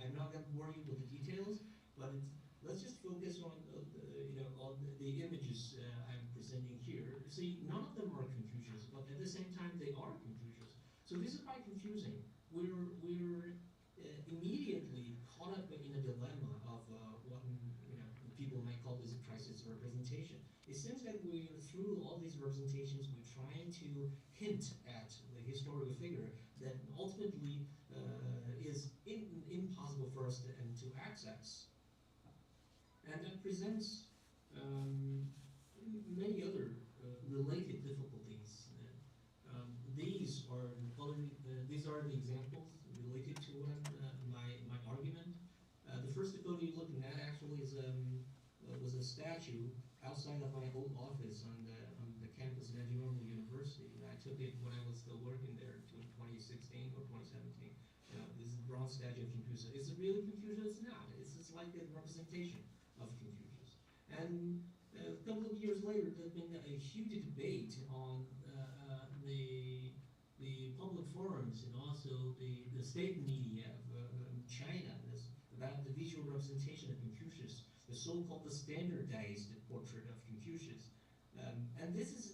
I'm not going to bore you with the details, but let's just focus on on the images I'm presenting here. See, none of them are Confucius, but at the same time they are Confucius. So this is quite confusing. We're immediately caught up in a dilemma of what people might call this a crisis of representation. It seems that through all these representations, we're trying to hint at the historical figure that ultimately is impossible for us to access. And that presents many other related difficulties. These are the examples related to my argument. The first difficulty you're looking at actually was a statue outside of my old office on the campus of Normal University. I took it when I was still working there in 2016 or 2017. This is a bronze statue of Confucius. Is it really Confucius? It's not. It's just like a representation of Confucius. And a couple of years later, there's been a huge debate on the public forums and also the state media of China about the visual representation of Confucius, the so-called standardized portrait of Confucius. And this is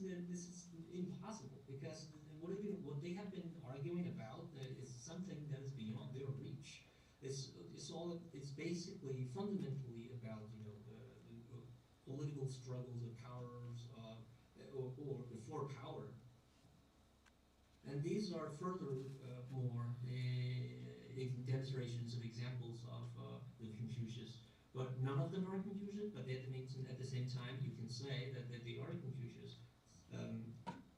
impossible, because what they have been arguing about is something that is beyond their reach. It's basically fundamentally about the political struggles of powers or for power. And these are further more demonstrations of examples of the Confucius. But none of them are Confucius, but at the same time you can say that they are Confucius.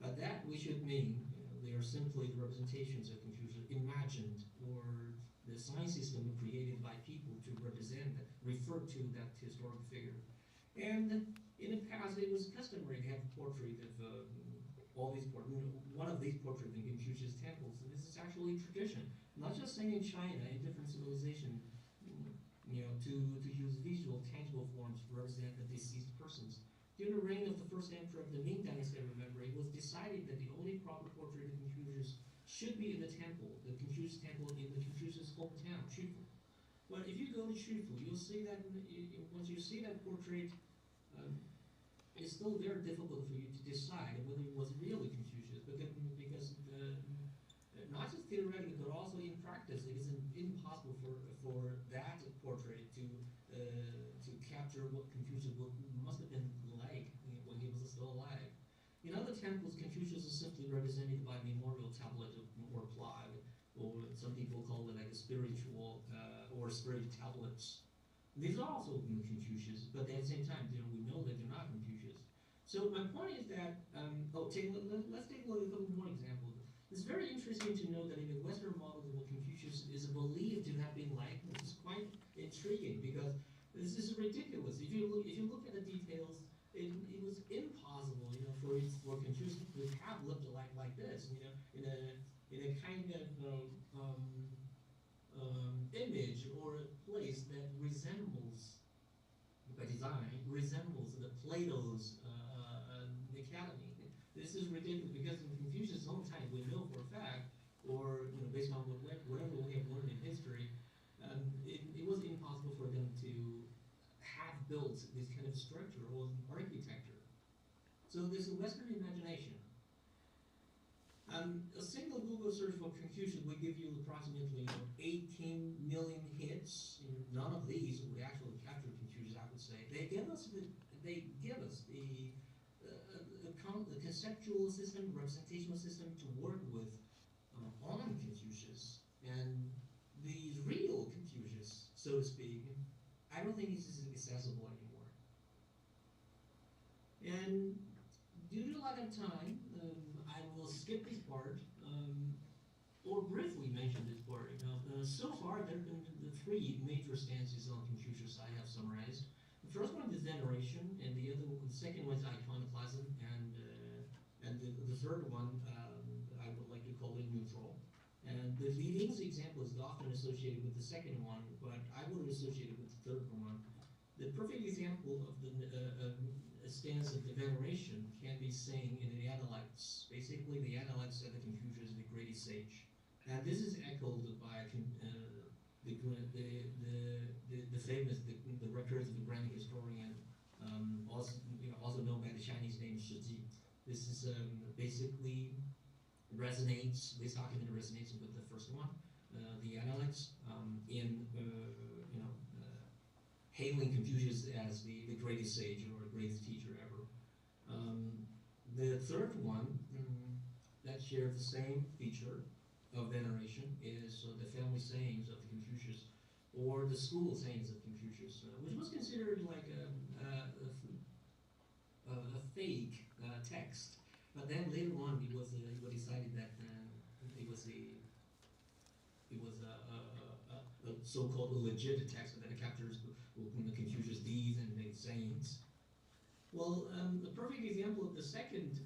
But that we should mean they are simply the representations of Confucius imagined, or the sign system created by people to refer to that historical figure. And in the past it was customary to have a portrait of one of these portraits in Confucius temples, and this is actually a tradition, not just saying in China, in different civilizations, to use visual, tangible forms to represent the deceased persons. During the reign of the first emperor of the Ming Dynasty, remember, it was decided that the only proper portrait of Confucius should be in the temple, the Confucius temple in the Confucius hometown, Qufu. Well, if you go to Qufu, you'll see that once you see that portrait, it's still very difficult for you to decide whether it was really Confucius, because not just theoretically, but also in practice, it is impossible for that portrait to capture what Confucius must have been like when he was still alive. In other temples, Confucius is simply represented by a memorial tablet or plaque, or some people call it like a spiritual or spirit tablets. These are also Confucius, but at the same time, we know that they're not Confucius. So my point is that, let's take a couple more examples. It's very interesting to know that in the Western model of what Confucius is believed to have been like, which is quite intriguing because this is ridiculous. If you look at the details, it was impossible, for Confucius to have lived a life like this, in a kind of image or a place that resembles, by design, resembles the Plato's academy. This is ridiculous because in Confucius' own time, we know for a fact, or based on whatever we have learned in history, it was impossible for them to have built this kind of structure or architecture. So this is Western imagination. A single Google search for Confucius will give you approximately 18 million hits. None of these would actually capture Confucius, I would say. They give us the conceptual system, representational system to work with on Confucius. And the real Confucius, so to speak, I don't think this is accessible anymore. And due to lack of time, I will skip this part, or briefly mention this part. So far, there have been the three major stances on Confucius I have summarized. The first one is veneration, and the second one is iconoclasm, and the third one I would like to call it neutral. And the leading example is often associated with the second one, but I would associate it with the third one. The perfect example of the stance of the veneration can be seen in the Analects. Basically, the Analects said that Confucius is the greatest sage, and this is echoed by the famous the records of the grand historian, also known by the Chinese name Shi Ji. This is basically resonates. This document resonates with the first one, the Analects, in hailing Confucius as the greatest sage or greatest teacher ever. The third one that shares the same feature of veneration is the family sayings of Confucius, or the school sayings of Confucius, which was considered like a fake text. But then later on, it was decided that it was a so-called legit text that captures Confucius' deeds and his sayings. Well, the perfect example of the second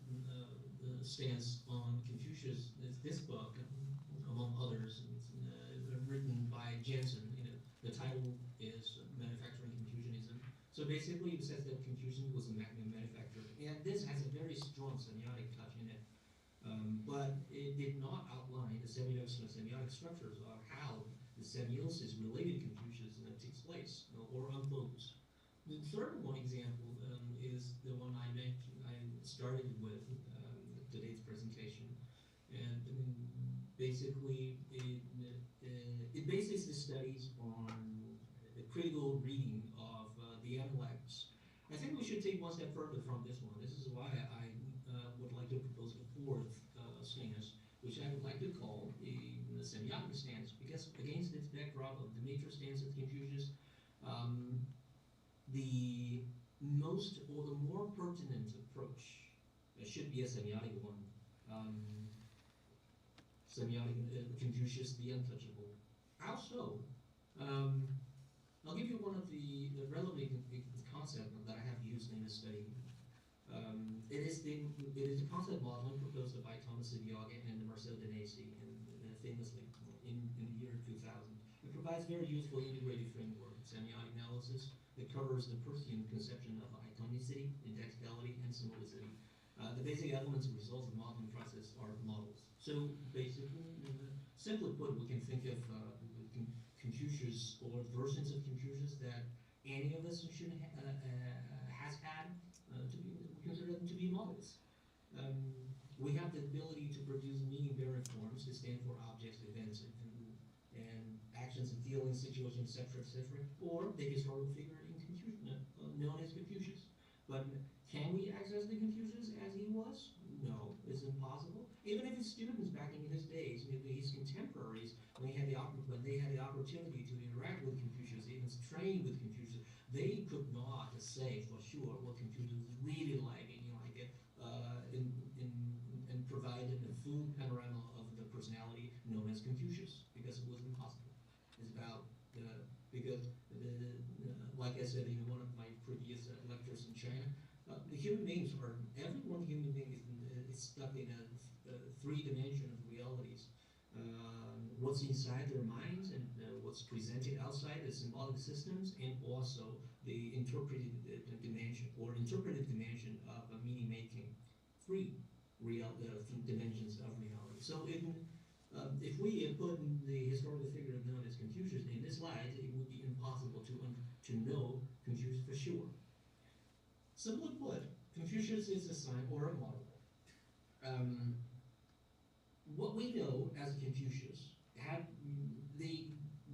stance on Confucius is this book, among others. It's written by Jensen. The title is Manufacturing Confucianism. So basically, it says that Confucius was a manufacturer, and this has a very strong semiotic touch in it. But it did not outline the semiotic structures of how the semiosis related Confucius takes place or unfolds. The third one example is the one I mentioned. I started with today's presentation, and basically it bases the studies on the critical reading of the Analects. I think we should take one step further from this one. This is why I would like to propose the fourth stance, which I would like to call the semiotic stance, because against this backdrop of the major stance of Confucius, the most or the more pertinent approach should be a semiotic one. Confucius, the untouchable. Also, I'll give you one of the relevant concept that I have used in this study. It is the concept modeling proposed by Thomas Semiotic and Marcel Denesi, famously in the year 2000. It provides very useful integrated framework of semiotic analysis that covers the Peircean conception of iconicity, indexicality, and symbolicity. The basic elements and results of the modeling process are models. So basically, simply put, we can think of Confucius or versions of Confucius that any of us should has had to be considered to be models. We have the ability to produce meaning-bearing forms to stand for objects, events, and actions and feelings, situations, etc., or the historical figure in Confucius, known as Confucius. But can we access the Confucius as he was? No, it's impossible. Even if his students back in his days, maybe his contemporaries, when they had the opportunity to interact with Confucius, even train with Confucius, they could not say for sure what Confucius is really like, and provided a full panorama of the personality known as Confucius, because it was impossible. It's about like I said in one of my previous lectures in China, the human beings every one human being is stuck in a three-dimension of realities. What's inside their minds and what's presented outside the symbolic systems, and also the interpretive dimension of meaning making. Three dimensions of reality. So if we put the historical figure known as Confucius in this light, it would be impossible to know Confucius for sure. Simply put, Confucius is a sign or a model. What we know as Confucius,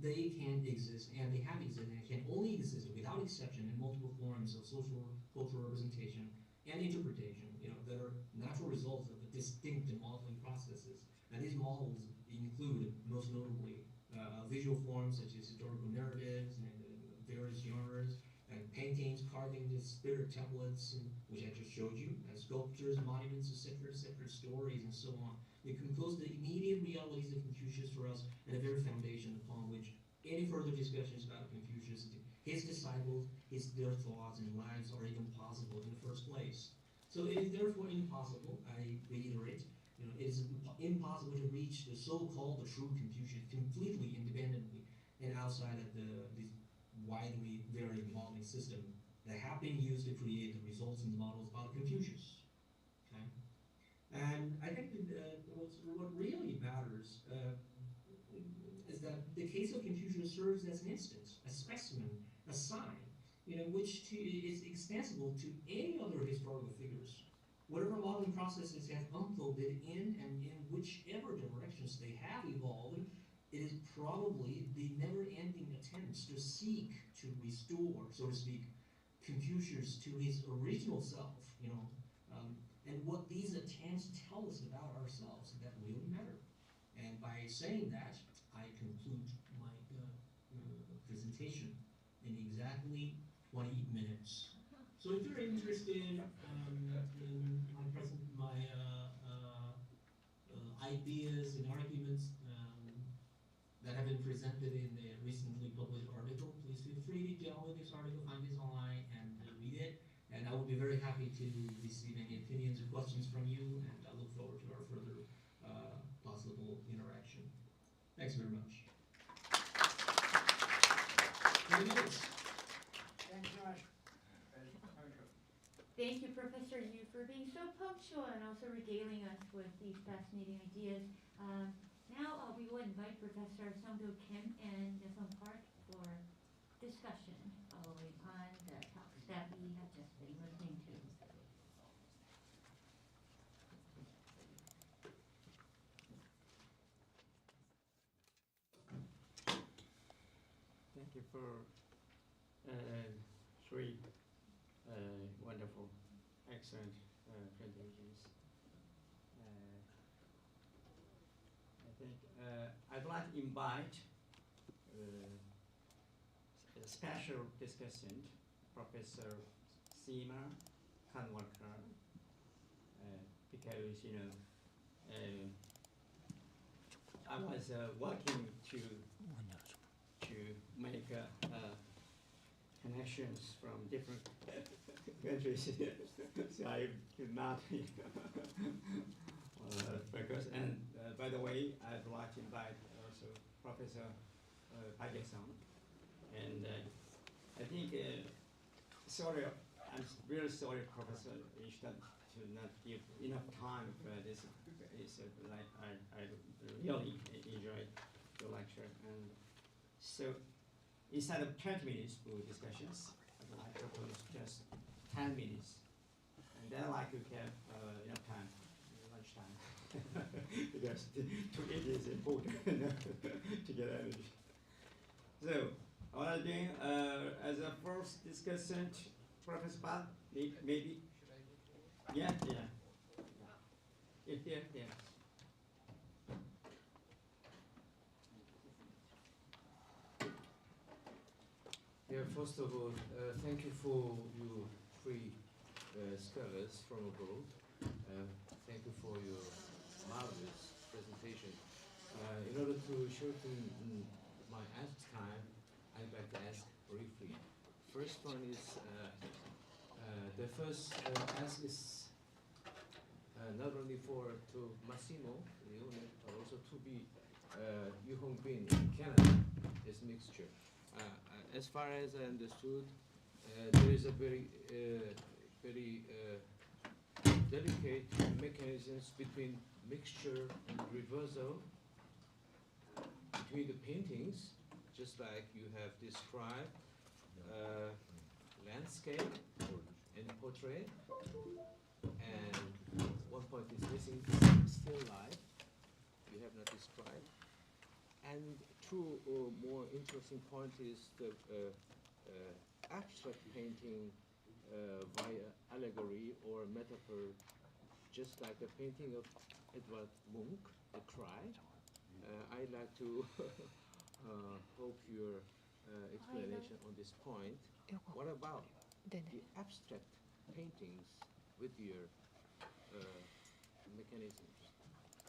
they can exist, and they have existed, and can only exist without exception in multiple forms of social cultural representation and interpretation, that are natural results of the distinct modeling processes. And these models include, most notably, visual forms such as historical narratives and various genres, and paintings, carvings, spirit tablets, which I just showed you, and sculptures, monuments, etc., stories, and so on. They compose the immediate realities of Confucius for us, and the very foundation upon which any further discussions about Confucius, his disciples, their thoughts and lives are even possible in the first place. So it is therefore impossible, I reiterate, it is impossible to reach the so-called true Confucius completely independently and outside of this widely varying modeling system that have been used to create the results and models about Confucius. Okay? And I think what really matters is that the case of Confucius serves as an instance, a specimen, a sign, which is extensible to any other historical figures. Whatever modeling processes have unfolded in and in whichever directions they have evolved, it is probably the never-ending attempts to seek to restore, so to speak, Confucius to his original self, and what these attempts tell us about ourselves that really matter. And by saying that, I conclude my presentation in exactly 20 minutes. So if you're interested in my ideas and arguments that have been presented in the recently published article, please feel free to download this article, find this online, and read it. And I would be very happy to receive any opinions or questions from you, and I look forward to our further possible interaction. Thanks very much. 20 minutes. Thank you very much. Thank you, Professor Yu, for being so punctual and also regaling us with these fascinating ideas. Now we will invite Professor Sung-Do Kim and Sung Park for discussion following on the talks that we have just been listening to. Thank you for three wonderful, excellent presentations. I think I'd like to invite a special discussant, Professor Seema Kanwarkar, because I was working to make connections from different countries, so I could not focus. And by the way, I'd like to invite also Professor Pagesong. And I think, sorry, I'm really sorry, Professor, you should not give enough time for this. It's like I really enjoyed the lecture. And so instead of 20 minutes for discussions, I propose just 10 minutes. And then I could have enough time, lunchtime, because to eat is important to get energy. So, what I'm doing as a first discussant, Professor Pat, maybe? Yeah. Yeah. Yeah, first of all, thank you for you three scholars from abroad. Thank you for your marvelous presentation. In order to shorten my ask time, I'd like to ask briefly. First one is, the first ask is not only to Massimo Leone, but also to be Yu Hongbin in Canada, this mixture. As far as I understood, there is a very delicate mechanisms between mixture and reversal between the paintings, just like you have described landscape and portrait, and one point is missing, still life, you have not described. And two more interesting point is the abstract painting via allegory or metaphor, just like the painting of Edvard Munch, The Cry. I'd like to hope your explanation on this point. What about the abstract paintings with your mechanisms?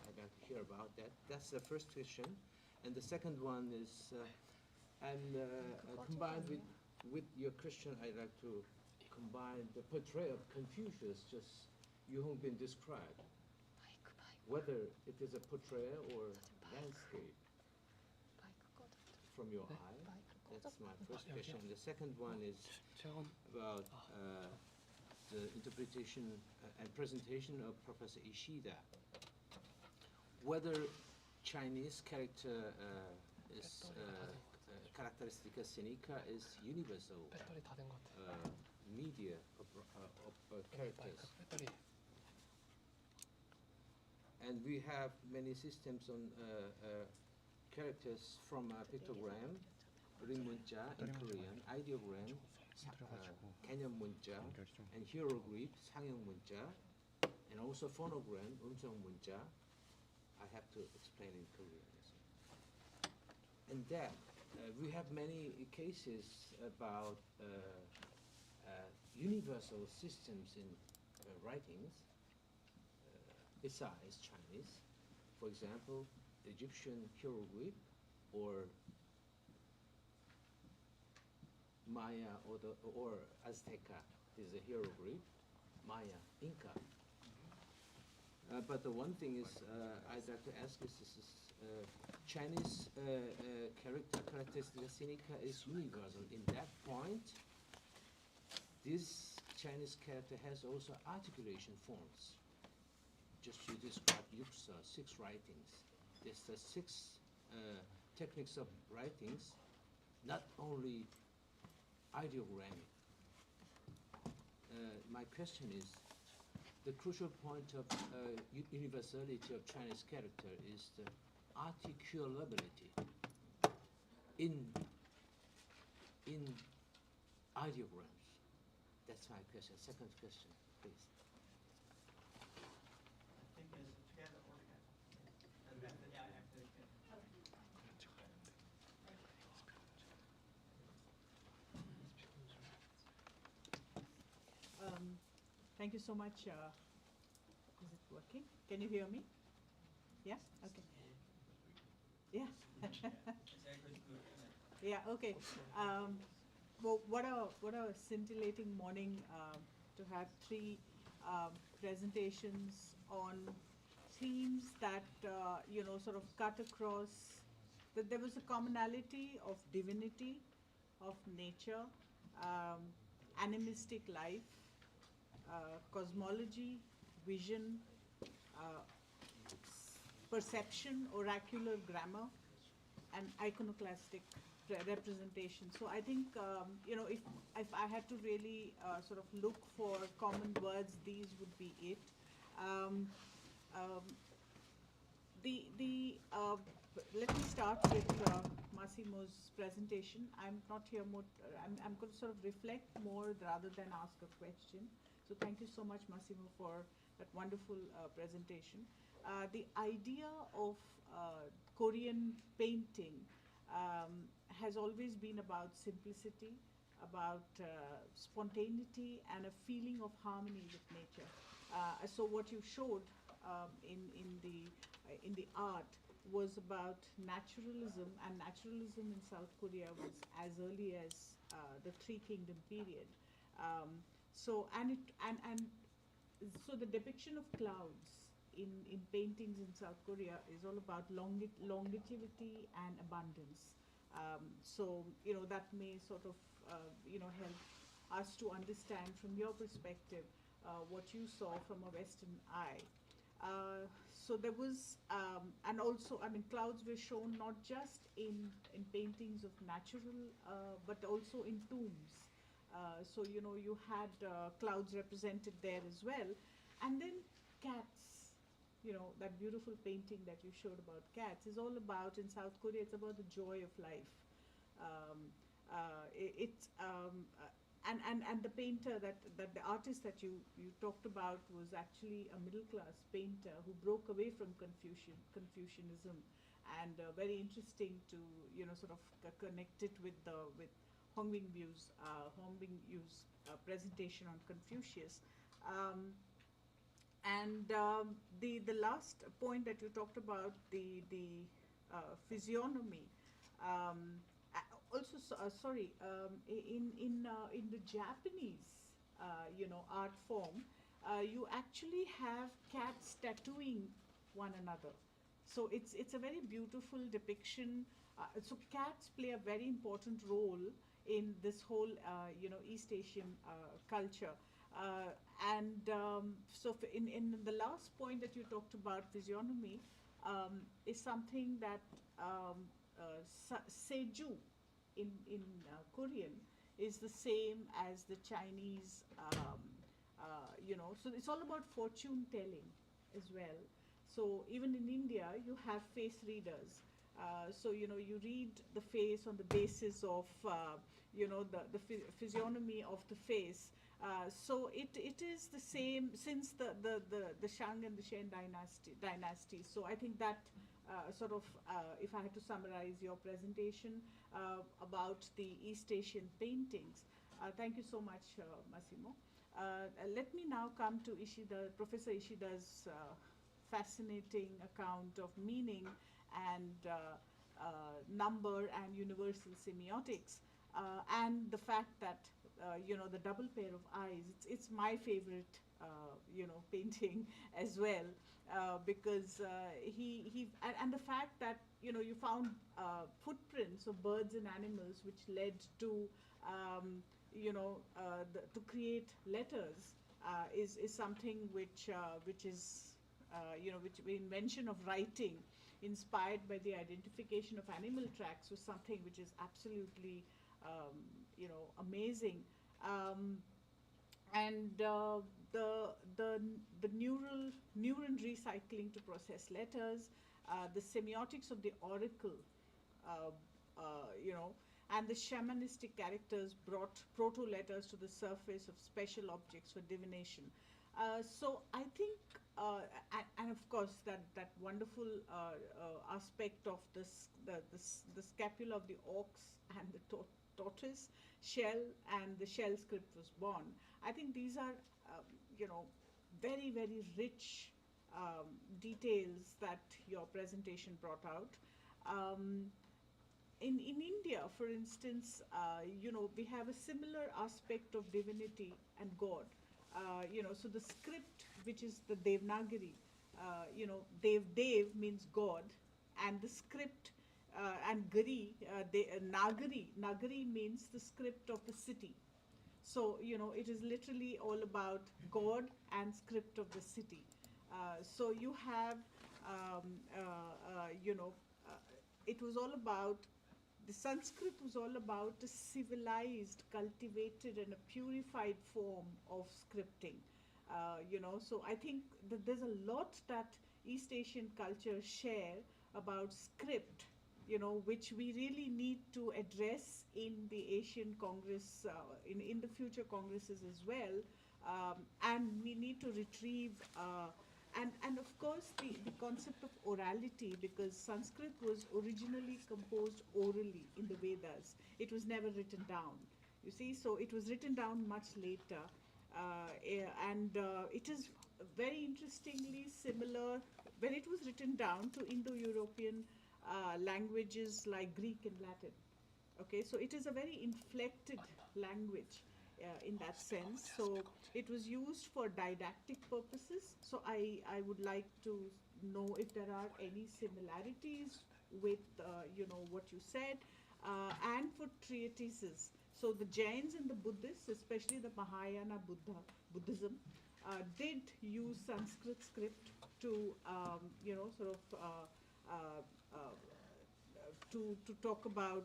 I'd like to hear about that. That's the first question. And the second one is, combined with your question, I'd like to combine the portrait of Confucius, just Yu Hongbin described, whether it is a portrait or landscape from your eye. That's my first question. The second one is about the interpretation and presentation of Professor Ishida. Whether Chinese character is characteristica scenica is universal media of characters. And we have many systems on characters from pictogram, ring 문자 in Korean, ideogram, 개념 문자, and hieroglyph, 상형 문자, and also phonogram, 음성 문자. I have to explain in Korean. And then we have many cases about universal systems in writings besides Chinese. For example, Egyptian hieroglyph or Maya or Azteca is a hieroglyph, Maya, Inca. But the one thing is, I'd like to ask is, Chinese characteristica scenica is universal. In that point, this Chinese character has also articulation forms. Just you described Yuksa, 6 writings. There's the 6 techniques of writings, not only ideogrammic. My question is, the crucial point of universality of Chinese character is the articulability in ideograms. That's my question. Second question, please. I think it's together or together. And then, yeah, after Thank you so much. Is it working? Can you hear me? Yeah? Okay. Yeah. Yeah, okay. Well, what a scintillating morning to have 3 presentations on themes that, sort of cut across, that there was a commonality of divinity, of nature, animistic life, cosmology, vision, perception, oracular grammar, and iconoclastic representation. So I think, if I had to really sort of look for common words, these would be it. Let me start with Massimo's presentation. I'm not here more, I'm going to sort of reflect more rather than ask a question. So thank you so much, Massimo, for that wonderful presentation. The idea of Korean painting has always been about simplicity, about spontaneity and a feeling of harmony with nature. So what you showed in the art was about naturalism, and naturalism in South Korea was as early as the Three Kingdom period. So the depiction of clouds in paintings in South Korea is all about longevity and abundance. So that may sort of help us to understand from your perspective what you saw from a Western eye. So there was, and also, I mean, clouds were shown not just in paintings of natural, but also in tombs. So you had clouds represented there as well, and then cats. That beautiful painting that you showed about cats is all about, in South Korea, it's about the joy of life. And the painter, that the artist that you talked about was actually a middle-class painter who broke away from Confucianism, and very interesting to sort of connect it with Hong Bing-Yu's presentation on Confucius. The last point that you talked about, the physiognomy. Also, in the Japanese, art form, you actually have cats tattooing one another. So it's a very beautiful depiction. So cats play a very important role in this whole, East Asian culture. So in the last point that you talked about, physiognomy, is something that seju in Korean is the same as the Chinese, so it's all about fortune telling as well. So even in India, you have face readers. So you read the face on the basis of the physiognomy of the face. So it is the same since the Shang and the Shen dynasty. So I think that sort of, if I had to summarize your presentation about the East Asian paintings. Thank you so much, Massimo. Let me now come to Professor Ishida's fascinating account of meaning and number and universal semiotics, and the fact that the double pair of eyes. It's my favorite painting as well, because and the fact that you found footprints of birds and animals which led to to create letters is something which is which the invention of writing inspired by the identification of animal tracks was something which is absolutely amazing. And the neuron recycling to process letters, the semiotics of the oracle, and the shamanistic characters brought proto-letters to the surface of special objects for divination. So I think, and of course that wonderful aspect of the scapula of the ox and the tortoise shell, and the shell script was born. I think these are very, very rich details that your presentation brought out. In India, for instance, we have a similar aspect of divinity and God. So the script, which is the Devanagari, Dev means God, and the script, and Gari, Nagari means the script of the city. So, it is literally all about God and script of the city. So you have, it was all about, the Sanskrit was all about a civilized, cultivated, and a purified form of scripting. So I think that there's a lot that East Asian cultures share about script, which we really need to address in the Asian Congress, in the future congresses as well. And we need to retrieve, and of course the concept of orality, because Sanskrit was originally composed orally in the Vedas. It was never written down. You see, so it was written down much later, and it is very interestingly similar when it was written down to Indo-European languages like Greek and Latin. Okay, so it is a very inflected language in that sense. So it was used for didactic purposes. So I would like to know if there are any similarities with what you said, and for treatises. So the Jains and the Buddhists, especially the Mahayana Buddhism, did use Sanskrit script to to talk about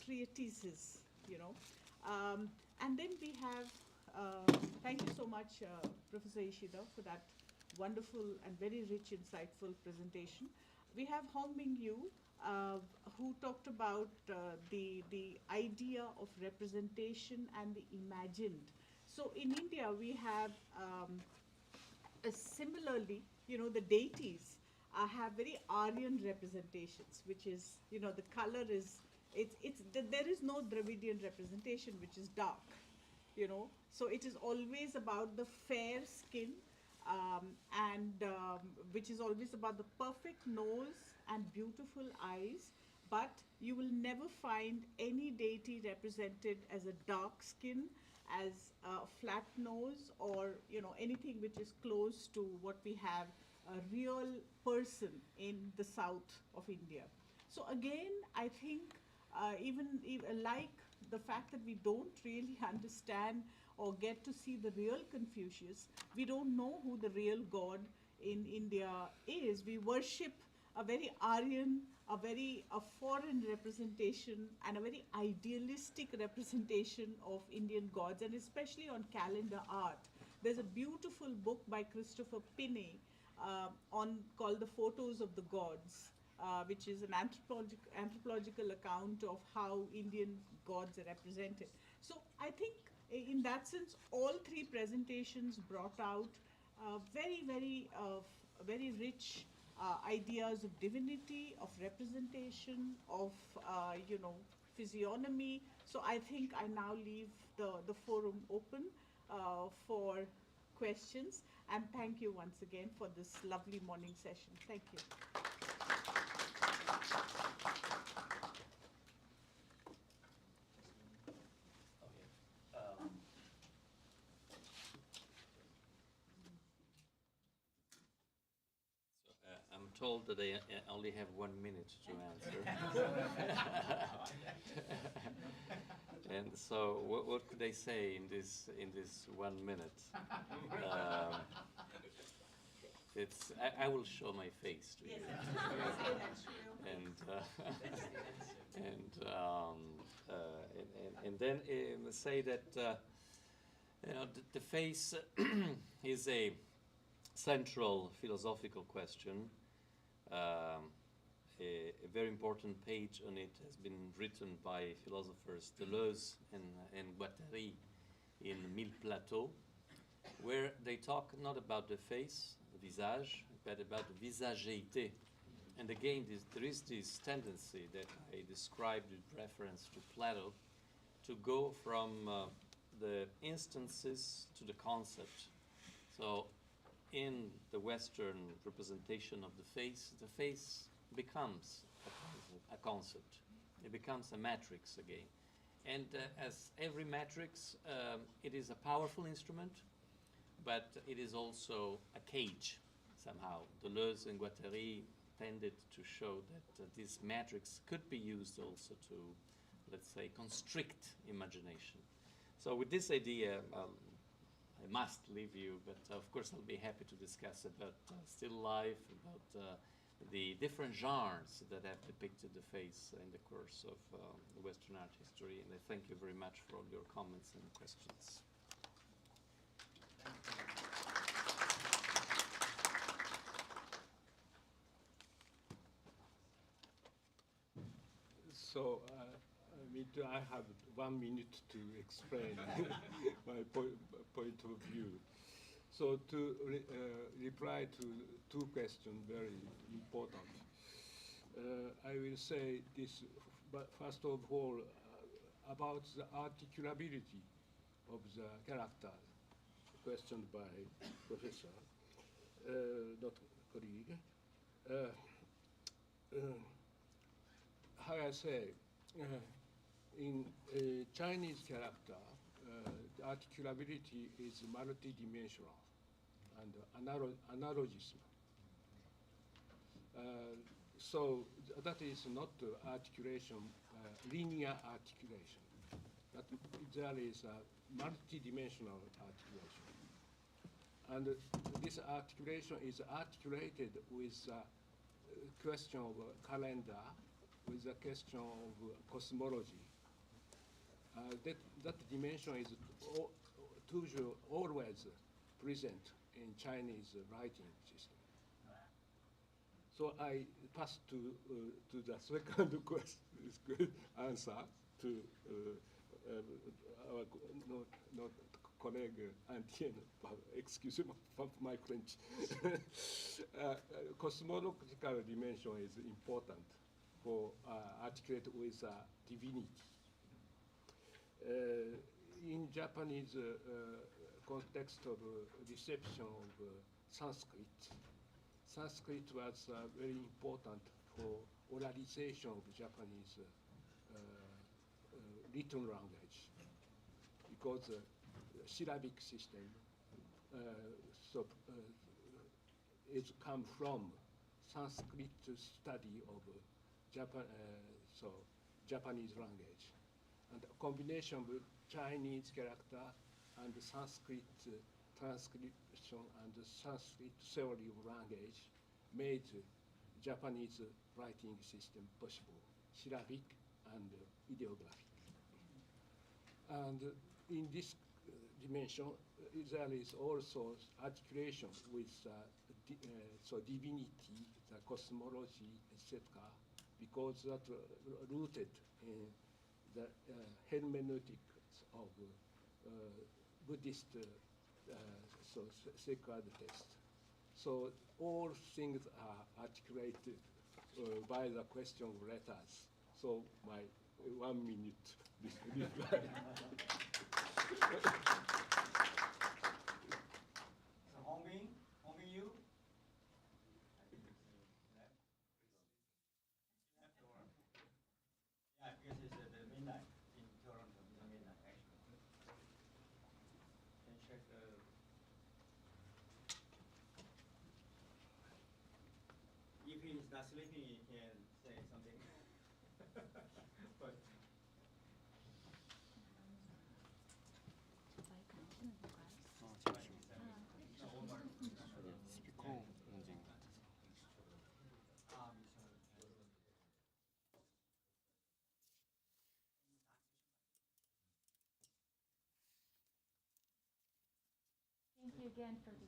treatises, and then we have. Thank you so much, Professor Ishida, for that wonderful and very rich, insightful presentation. We have Hongming Yu, who talked about the idea of representation and the imagined. So in India, we have similarly, the deities have very Aryan representations, which is, the color is, there is no Dravidian representation, which is dark, So it is always about the fair skin, which is always about the perfect nose and beautiful eyes, but you will never find any deity represented as a dark skin, as a flat nose, or anything which is close to what we have, a real person in the south of India. So again, I think even like the fact that we don't really understand or get to see the real Confucius, we don't know who the real God in India is. We worship a very Aryan, a foreign representation, and a very idealistic representation of Indian gods, and especially on calendar art. There's a beautiful book by Christopher Pinney called The Photos of the Gods, which is an anthropological account of how Indian gods are represented. So I think in that sense, all three presentations brought out very, very, very rich ideas of divinity, of representation, of physiognomy. So I think I now leave the forum open for questions, and thank you once again for this lovely morning session. Thank you. I'm told that I only have 1 minute to answer. And so, what could I say in this 1 minute? I will show my face to you. And then say that the face is a central philosophical question. A very important page on it has been written by philosophers Deleuze and Guattari in Mille Plateaux, where they talk not about the face, the visage, but about the visageité. And again, there is this tendency that I described with reference to Plato to go from the instances to the concept. So in the Western representation of the face becomes a concept. It becomes a matrix again. And as every matrix, it is a powerful instrument, but it is also a cage somehow. Deleuze and Guattari tended to show that this matrix could be used also to, let's say, constrict imagination. So with this idea, I must leave you, but of course I'll be happy to discuss about still life, about the different genres that have depicted the face in the course of Western art history. And I thank you very much for all your comments and questions. So, I have 1 minute to explain my point of view. So to reply to two questions, very important. I will say this, but first of all, about the articulability of the character, questioned by professor, not colleague. How I say, in Chinese character, the articulability is multidimensional and analogous. So that is not articulation, linear articulation. That there is a multidimensional articulation. And this articulation is articulated with a question of calendar, with a question of cosmology. That dimension is always present in Chinese writing system. So I pass to the second question, answer to our not colleague Antien, excuse me for my French. Cosmological dimension is important for articulate with divinity. In Japanese context of reception of Sanskrit was very important for oralization of Japanese written language because syllabic system is come from Sanskrit study of Japanese language. And a combination of Chinese character and Sanskrit transcription and Sanskrit theory of language made Japanese writing system possible, syllabic and ideographic. And in this dimension, there is also articulation with divinity, the cosmology, etc., because that rooted in the hermeneutics of Buddhist sacred text. So all things are articulated by the question of letters. So my 1 minute reply. So Hongbin, you? Yeah, because it's the midnight in Toronto, it's midnight actually. Can check the. If he's not sleeping, he can say something. But 스피커 문제인 것 같아서. Thank you again for the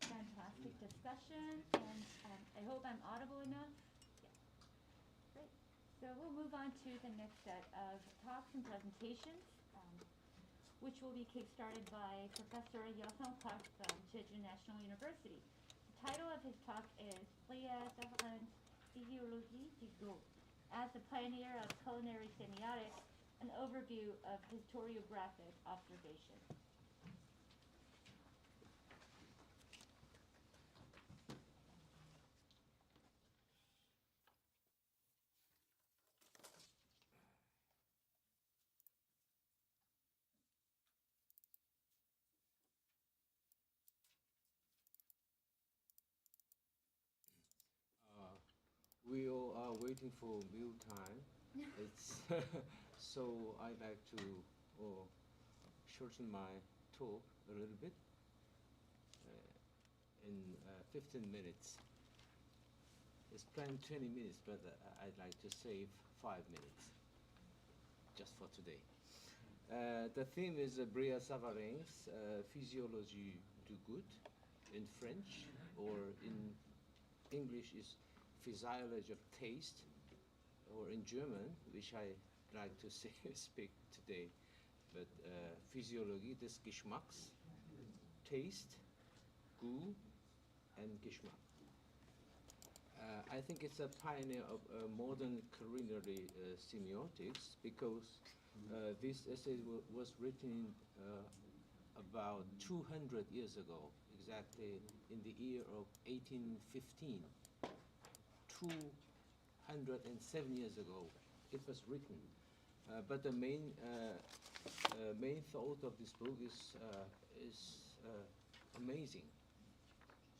fantastic discussion, and I hope I'm audible enough. Yeah. Great. So we'll move on to the next set of talks and presentations, which will be kick-started by Professor Yasong Park from Jeju National University. The title of his talk is Prehistory du goût. As the pioneer of culinary semiotics, an overview of historiographic observation. We all are waiting for meal time. It's so I'd like to shorten my talk a little bit in 15 minutes. It's planned 20 minutes, but I'd like to save 5 minutes just for today. The theme is Bria Savarin's Physiologie du goût in French, or in English is Physiology of Taste, or in German, which I like to say, speak today, but Physiologie des Geschmacks, taste, goût, and Geschmack. I think it's a pioneer of modern culinary semiotics because This essay was written about 200 years ago, exactly in the year of 1815. 207 years ago, it was written. But the main thought of this book is amazing.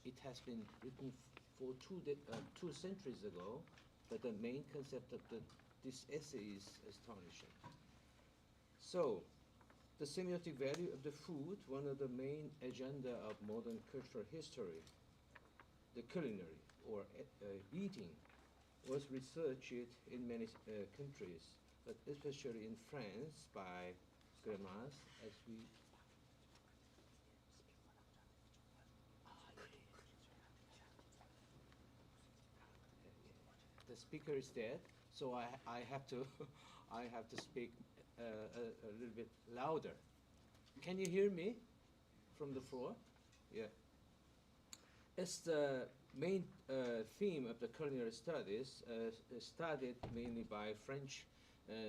It has been written for 2 centuries ago, but the main concept of this essay is astonishing. So, the semiotic value of the food, one of the main agenda of modern cultural history, the culinary or eating, was researched in many countries, but especially in France by Grammas, as we. The speaker is dead, so I have to I have to speak a little bit louder. Can you hear me from the floor? Yeah. It's the main theme of the culinary studies, studied mainly by French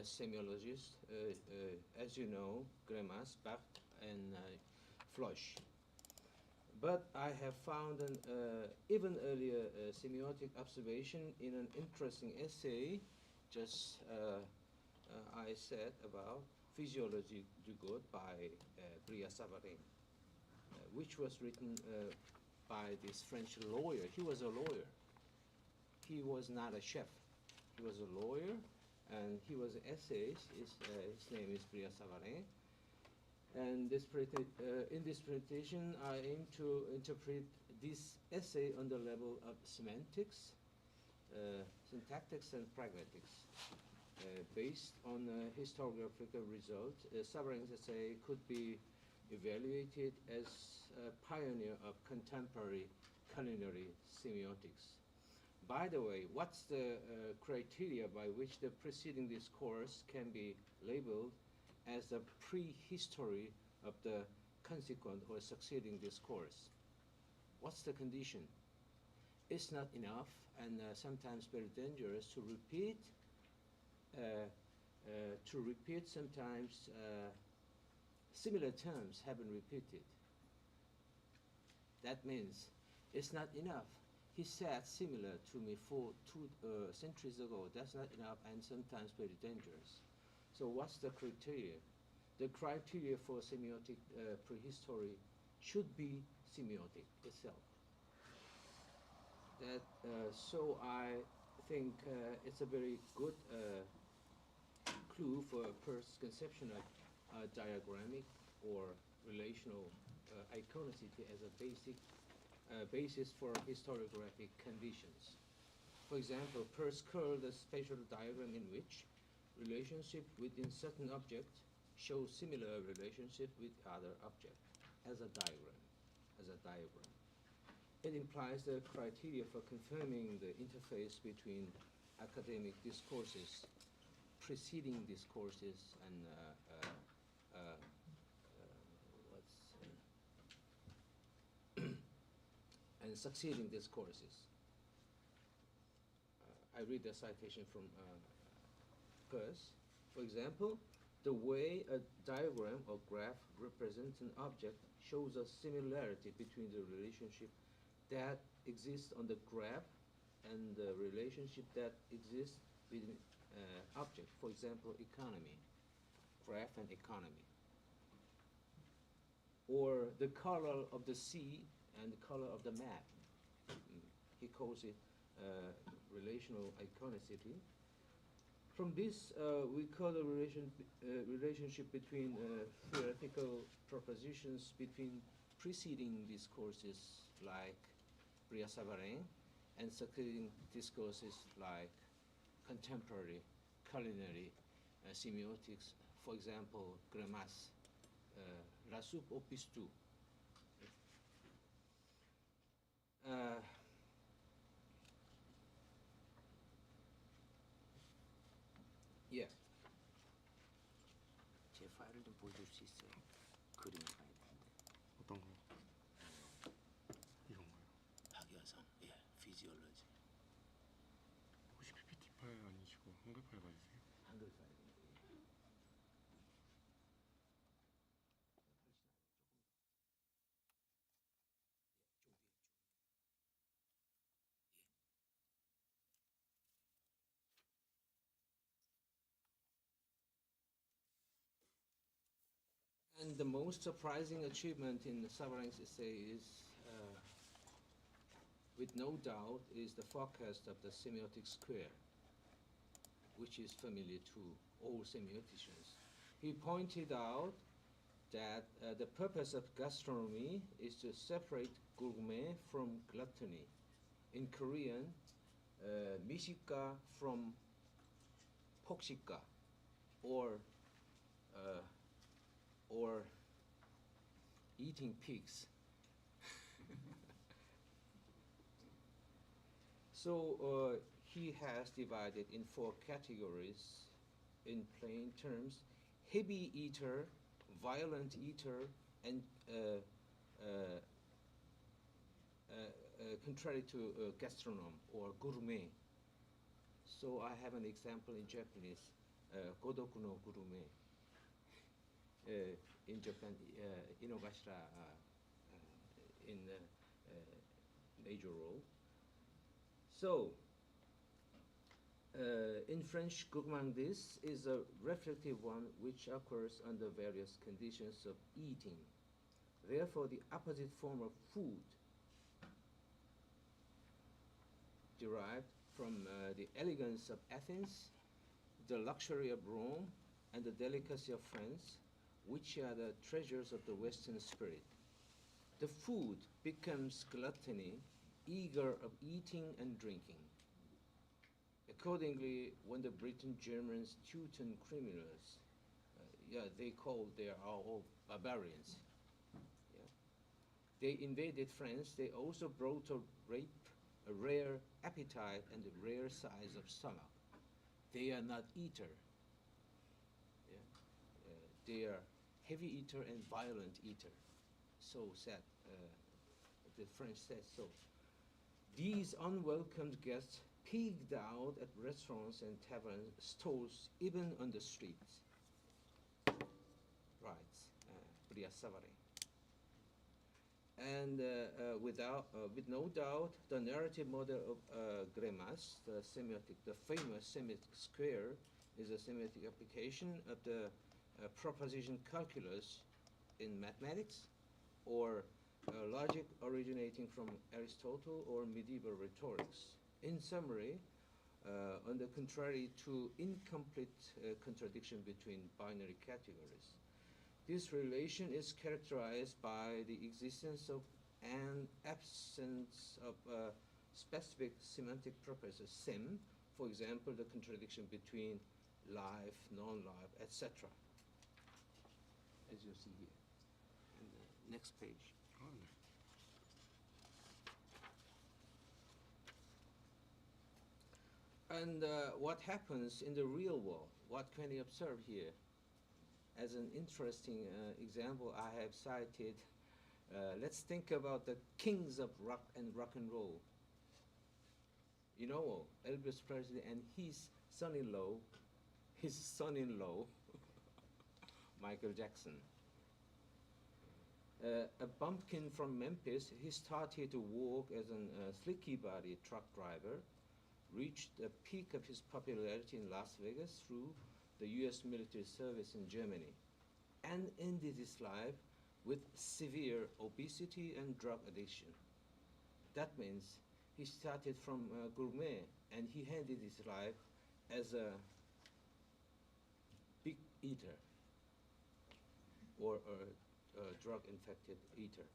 semiologists, as you know, Grammas, Bach, and Floch. But I have found an even earlier semiotic observation in an interesting essay, just I said about Physiologie du goût by Brillat-Savarin, which was written by this French lawyer. He was a lawyer. He was not a chef. He was a lawyer, and he was an essayist. His name is Brillat-Savarin. And in this presentation, I aim to interpret this essay on the level of semantics, syntactics, and pragmatics. Based on historiographical results, Savarin's essay could be evaluated as a pioneer of contemporary culinary semiotics. By the way, what's the criteria by which the preceding discourse can be labeled as a prehistory of the consequent or succeeding discourse? What's the condition? It's not enough, and sometimes very dangerous, to repeat sometimes similar terms have been repeated. That means it's not enough. He said similar to me 2 centuries ago. That's not enough, and sometimes very dangerous. So what's the criteria? The criteria for semiotic prehistory should be semiotic itself. So I think it's a very good clue for a first conception of diagrammic or relational iconicity as a basis for historiographic conditions. For example, Peirce curled a spatial diagram in which relationship within certain object shows similar relationship with other object as a diagram. It implies the criteria for confirming the interface between academic discourses, preceding discourses, and and succeeding discourses. I read the citation from Peirce. For example, the way a diagram or graph represents an object shows a similarity between the relationship that exists on the graph and the relationship that exists within object. For example, economy, graph and economy. Or the color of the sea and the color of the map. He calls it relational iconicity. From this, we call the relationship between theoretical propositions between preceding discourses like Brillat-Savarin and succeeding discourses like contemporary culinary semiotics. For example, Grammas, La soupe au pistou. 예. 제 파일을 좀 보여줄 수 있어요? 그림을 봐야 되는데. 어떤 거요? 이런 거요? 박여성, 예, 피지올로지. 혹시 PPT 파일 아니시고 한글 파일 받으세요? 한글 파일. And the most surprising achievement in the Savarin's essay is, with no doubt, is the forecast of the semiotic square, which is familiar to all semioticians. He pointed out that the purpose of gastronomy is to separate gourmet from gluttony. In Korean, 미식가 from 폭식가, or eating pigs. So he has divided in 4 categories in plain terms: heavy eater, violent eater, and contrary to gastronome or gourmet. So I have an example in Japanese, godoku no gourmet. In Japan, Inogashira in major role. So, in French, gourmandise is a reflective one which occurs under various conditions of eating. Therefore, the opposite form of food derived from the elegance of Athens, the luxury of Rome, and the delicacy of France, which are the treasures of the Western spirit. The food becomes gluttony, eager of eating and drinking. Accordingly, when the Briton, Germans, Teuton criminals, they are all barbarians. Yeah. They invaded France. They also brought a rare appetite, and a rare size of stomach. They are not eater. Yeah. They are heavy eater and violent eater. So said, the French said so. These unwelcomed guests pigged out at restaurants and tavern stalls, even on the streets. Writes Bria Savary. And with no doubt, the narrative model of Grémas, the semiotic, the famous semiotic square, is a semiotic application of the proposition calculus in mathematics, or logic originating from Aristotle or medieval rhetorics. In summary, on the contrary to incomplete contradiction between binary categories, this relation is characterized by the existence of an absence of specific semantic purposes, sem, for example, the contradiction between life, non-life, etc. As you see here. And the next page. And what happens in the real world? What can you observe here? As an interesting example, I have cited, let's think about the kings of rock and roll. You know, Elvis Presley and his son-in-law, Michael Jackson. A bumpkin from Memphis, he started to work as a slicky body truck driver, reached the peak of his popularity in Las Vegas through the U.S. military service in Germany, and ended his life with severe obesity and drug addiction. That means he started from gourmet, and he ended his life as a big eater, or a drug-infected eater.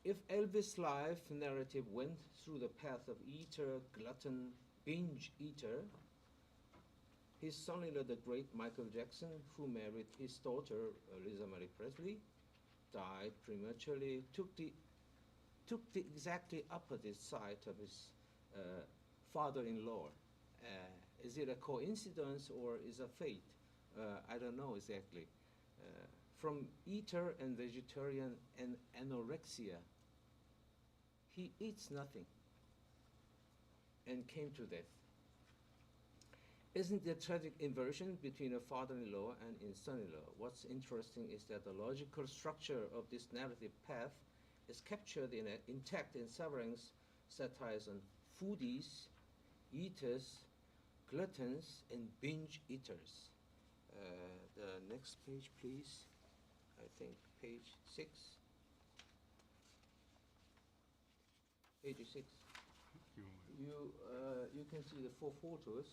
If Elvis' life narrative went through the path of eater, glutton, binge eater, his son-in-law, the great Michael Jackson, who married his daughter, Lisa Marie Presley, died prematurely, took the exactly opposite side of his father-in-law. Is it a coincidence or is it a fate? I don't know exactly. From eater and vegetarian and anorexia, he eats nothing and came to death. Isn't there a tragic inversion between a father-in-law and a son-in-law? What's interesting is that the logical structure of this narrative path is captured intact in Savarin's satires on foodies, eaters, gluttons, and binge eaters. The next page, please. I think page 6. Page 6. You can see the 4 photos.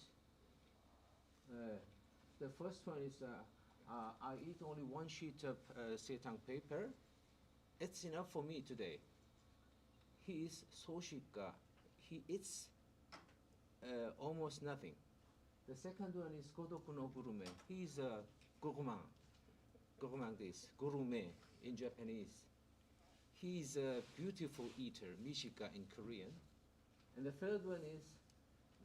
The first one is I eat only 1 sheet of setang paper. It's enough for me today. He is soshika. He eats almost nothing. The second one is godoku no gurume. He is a gourmand. Gourmand is gourmet in Japanese. He is a beautiful eater, mishika in Korean. And the third one is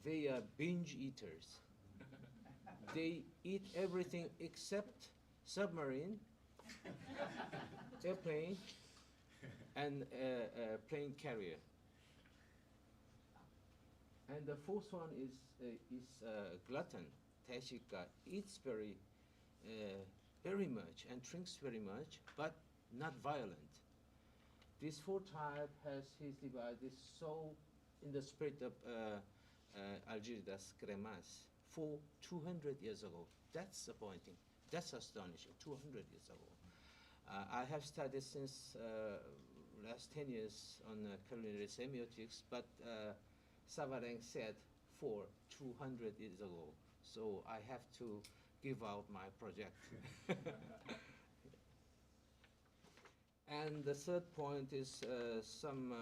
they are binge eaters. They eat everything except submarine, airplane, and plane carrier. And the fourth one is glutton. Teshika eats very much and drinks very much, but not violent. This 4 type has his divided so in the spirit of Algirdas Cremas for 200 years ago. That's appointing. That's astonishing. 200 years ago. I have studied since last 10 years on culinary semiotics, but Savarin said for 200 years ago. So I have to give out my project. And the third point is some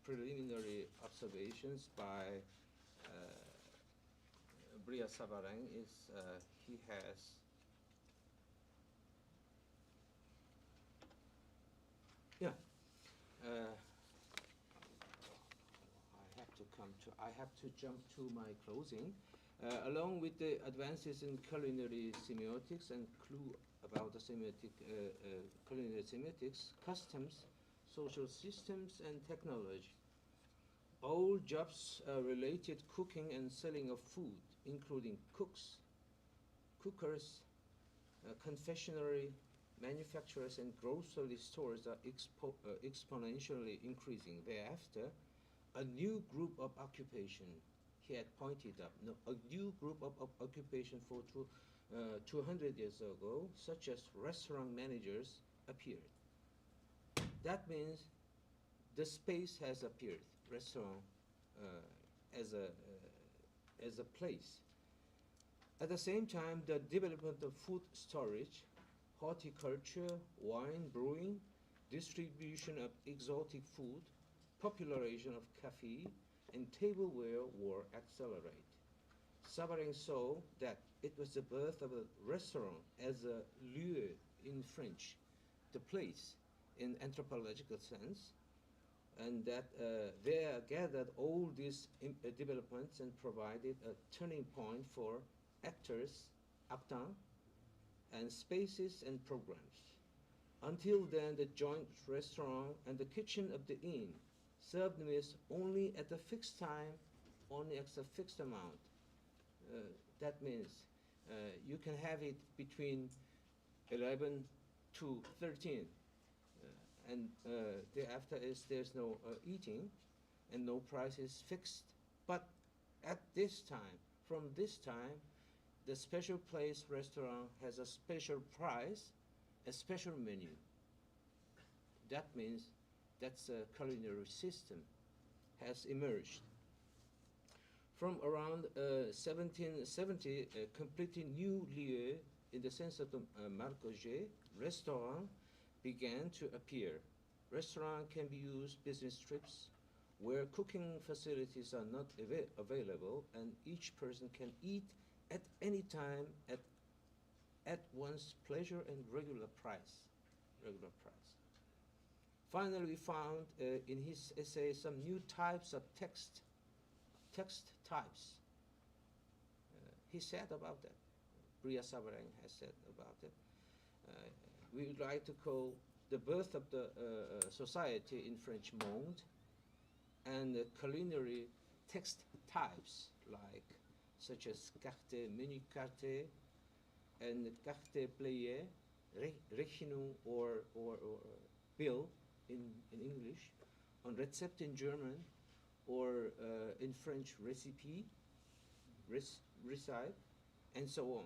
preliminary observations by Bria Savarin. He has I have to jump to my closing. Along with the advances in culinary semiotics and clue about the culinary semiotics, customs, social systems, and technology, all jobs related cooking and selling of food, including cooks, cookers, confectionery, manufacturers, and grocery stores are exponentially increasing. Thereafter, a new group of occupation, he had pointed up, a new group of occupation for 200 years ago, such as restaurant managers, appeared. That means the space has appeared, restaurant as a place. At the same time, the development of food storage, horticulture, wine brewing, distribution of exotic food, popularization of cafe and tableware were accelerated. Savarin saw that it was the birth of a restaurant as a lieu in French, the place in anthropological sense, and that there gathered all these developments and provided a turning point for actors, actants, and spaces and programs. Until then, the joint restaurant and the kitchen of the inn served meals only at a fixed time, only at a fixed amount. That means you can have it between 11 to 13, and thereafter there's no eating, and no price is fixed. But at this time, from this time, the special place restaurant has a special price, a special menu. That means that's a culinary system has emerged. From around 1770, a completely new lieu, in the sense of the marcoget, restaurant began to appear. Restaurant can be used business trips where cooking facilities are not available, and each person can eat at any time at one's pleasure and regular price. Finally, we found in his essay some new types of text types. He said about that. Bria Savarin has said about it. We would like to call the birth of the society in French monde, and the culinary text types like such as carte, menu carte, and carte playée, Rechnung or bill in English, on recept in German, or in French recipe, recite, and so on.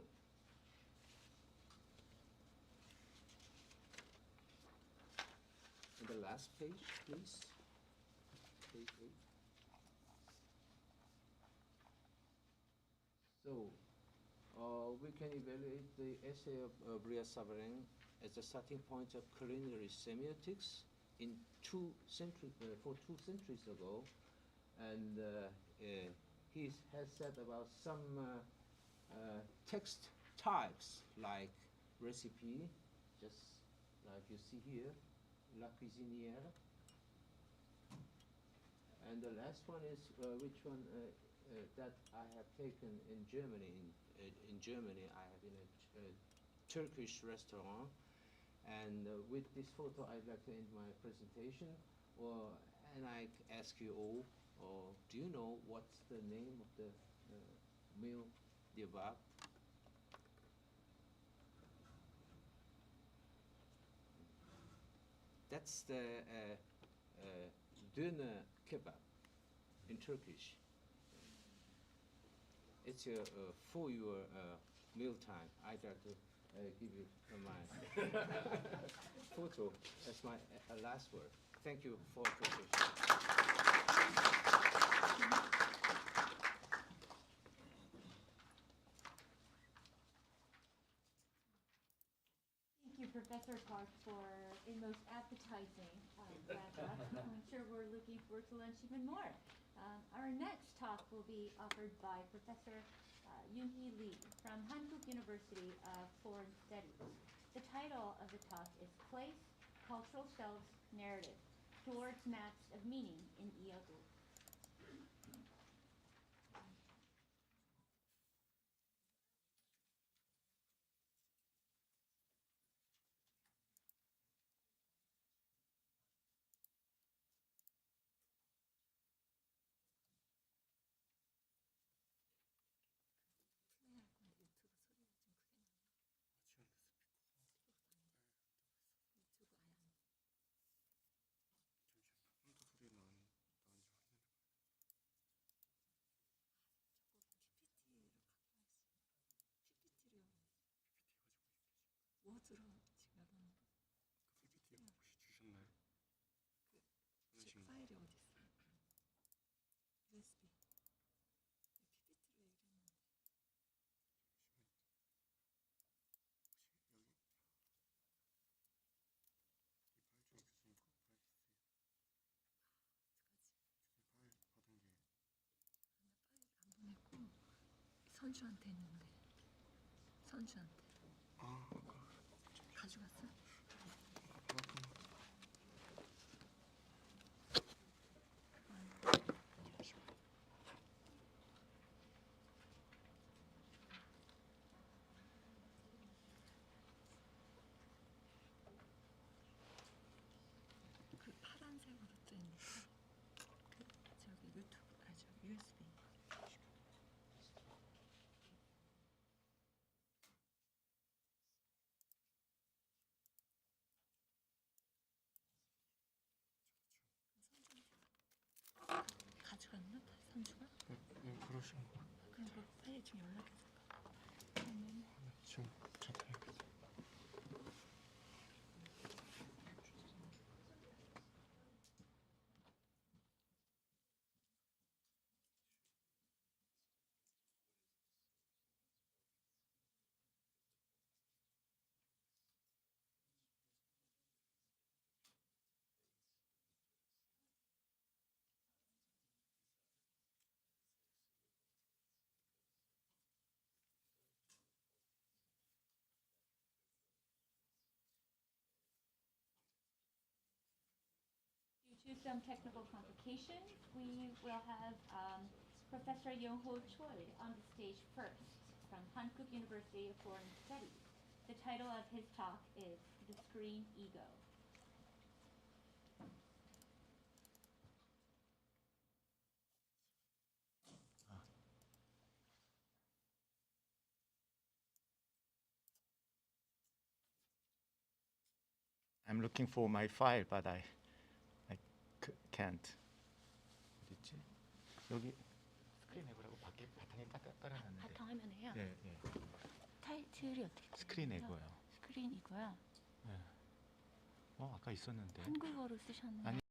last page, please. Page 8. So, we can evaluate the essay of Bria Savarin as a starting point of culinary semiotics in 2 centuries ago, and he has said about some text types like recipe, just like you see here, La Cuisinière. And the last one is which one that I have taken in Germany. In Germany, I have in a Turkish restaurant, and with this photo, I'd like to end my presentation. And I ask you all, do you know what's the name of the meal, the above? That's the döner kebab in Turkish. It's for your meal time. I'd like to give you my photo as my last word. Thank you for attention. Thank you, Professor Park, for a most appetizing wrap-up. I'm sure we're looking forward to lunch even more. Our next talk will be offered by Professor Yoonhee Lee from Hankuk University of Foreign Studies. The title of the talk is Place, Cultural Selves, Narrative, Towards Maps of Meaning in Iyagu. 무엇으로 지금 PPT 혹시 주셨나요? 파일이 어디 있어요? USB. PPT로 얘기했는데. 혹시 여기 이 파일 중에 교수님 거 파일 있어요? 어떡하지? 교수님 파일 받은 게 나 파일 안 보냈고 선주한테 했는데 선주한테 가져갔어? 그 파란색으로 뜬 저기 유튜브 저기 USB. 가져갔나? 선주가? 네, 그러신 거. 그럼 그 빨리 좀 연락해서. 지금 잠깐. Due to some technical complications, we will have Professor Yong-ho Choi on the stage first from Hankuk University of Foreign Studies. The title of his talk is The Screen Ego. I'm looking for my file, but I can't. 어디 있지? 여기 스크린 에고라고 밖에 바탕에 깔아놨는데. 바탕화면에요? 네, 네. 타이틀이 어떻게? 스크린 에고요. 스크린 이거요. 네. 아까 있었는데. 한국어로 쓰셨네요. 아니.